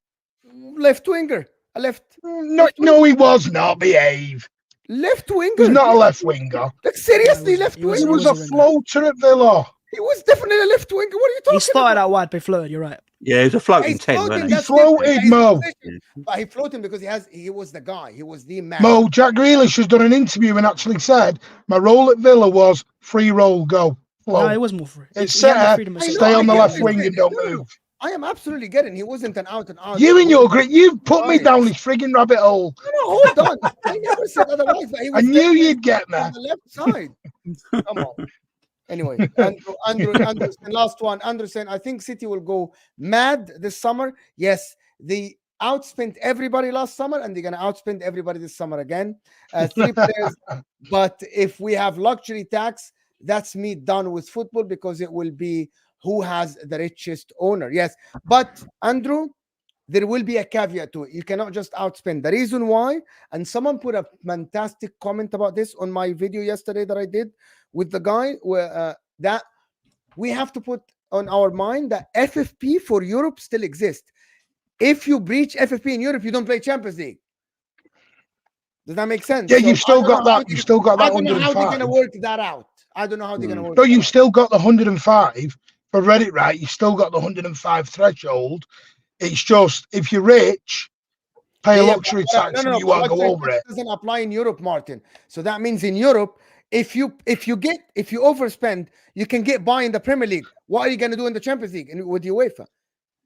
left winger, a left No, he was not. Behave. left winger. He was not a left winger. Like seriously, No, left he winger. He wasn't. was a floater at Villa. He was definitely a left winger. What are you talking He started about? out wide, but he floated. You're right. Yeah, he was a floating He's 10, floating, wasn't He that's floated, different. His Mo. position. But he floated because he was the guy. He was the man. Mo, Jack Grealish has done an interview and actually said, my role at Villa was free roll, go, flow. No, it was more free. It's He had more set, freedom of I know, saying. stay I on the get left what wing you're and saying. don't No, move. I am absolutely getting. He wasn't an out and out. You and your winger. grit, you've put me Right. down this frigging rabbit hole. No, hold on. I never said otherwise. But he I was knew definitely you'd get me. on the left side. Come on. Anyway, Anderson, last one. Anderson, I think City will go mad this summer. Yes, they outspent everybody last summer, and they're going to outspend everybody this summer again. 3 players. But if we have luxury tax, that's me done with football because it will be who has the richest owner. Yes, but Andrew, there will be a caveat to it. You cannot just outspend. The reason why, and someone put a fantastic comment about this on my video yesterday that I did with the guy, where that we have to put on our mind that FFP for Europe still exists. If you breach FFP in Europe, you don't play Champions League. Does that make sense? Yeah, So you've still I don't got know how that. You've still got that I don't know how they're going to 105. work that out. I don't know how they're going to work No, that you've out. still got the 105. If I read it right, you've still got the 105 threshold. It's just, if you're rich, pay a luxury tax and you won't go over it. Doesn't apply in Europe, Martin. So that means in Europe, if you overspend, you can get by in the Premier League. What are you going to do in the Champions League with the UEFA?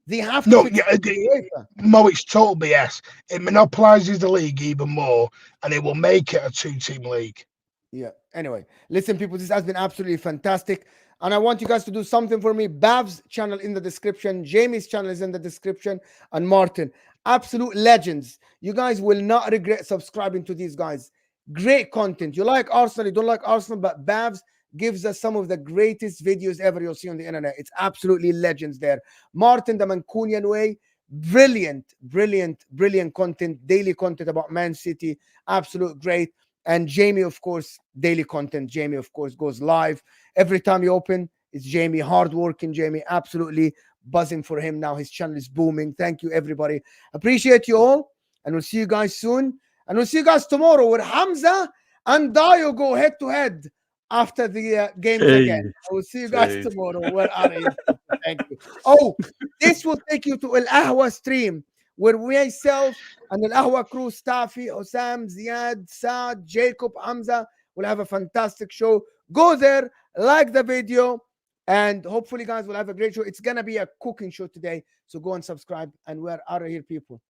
They have to. No, fix yeah, the UEFA. Mo, it's total BS. It monopolizes the league even more, and it will make it a 2-team league. Yeah. Anyway, listen, people, this has been absolutely fantastic. And I want you guys to do something for me. Bav's channel in the description. Jamie's channel is in the description. And Martin, absolute legends. You guys will not regret subscribing to these guys. Great content. You like Arsenal, you don't like Arsenal, but Bav's gives us some of the greatest videos ever you'll see on the internet. It's absolutely legends there. Martin, the Mancunian way. Brilliant content. Daily content about Man City. Absolute great. And Jamie, of course, daily content. Jamie, of course, goes live. Every time you open, it's Jamie. Hardworking Jamie. Absolutely buzzing for him now. His channel is booming. Thank you, everybody. Appreciate you all. And we'll see you guys soon. And we'll see you guys tomorrow where Hamza and Dio go head-to-head after the games again. We'll see you guys tomorrow. Where are you? Thank you. Oh, this will take you to Al Ahwa stream where myself and the Ahwa crew, Stafi, HUSAM, Ziad, Saad, Jacob, Hamza will have a fantastic show. Go there, like the video, and hopefully, guys, we'll have a great show. It's going to be a cooking show today, so go and subscribe, and we're out of here, people.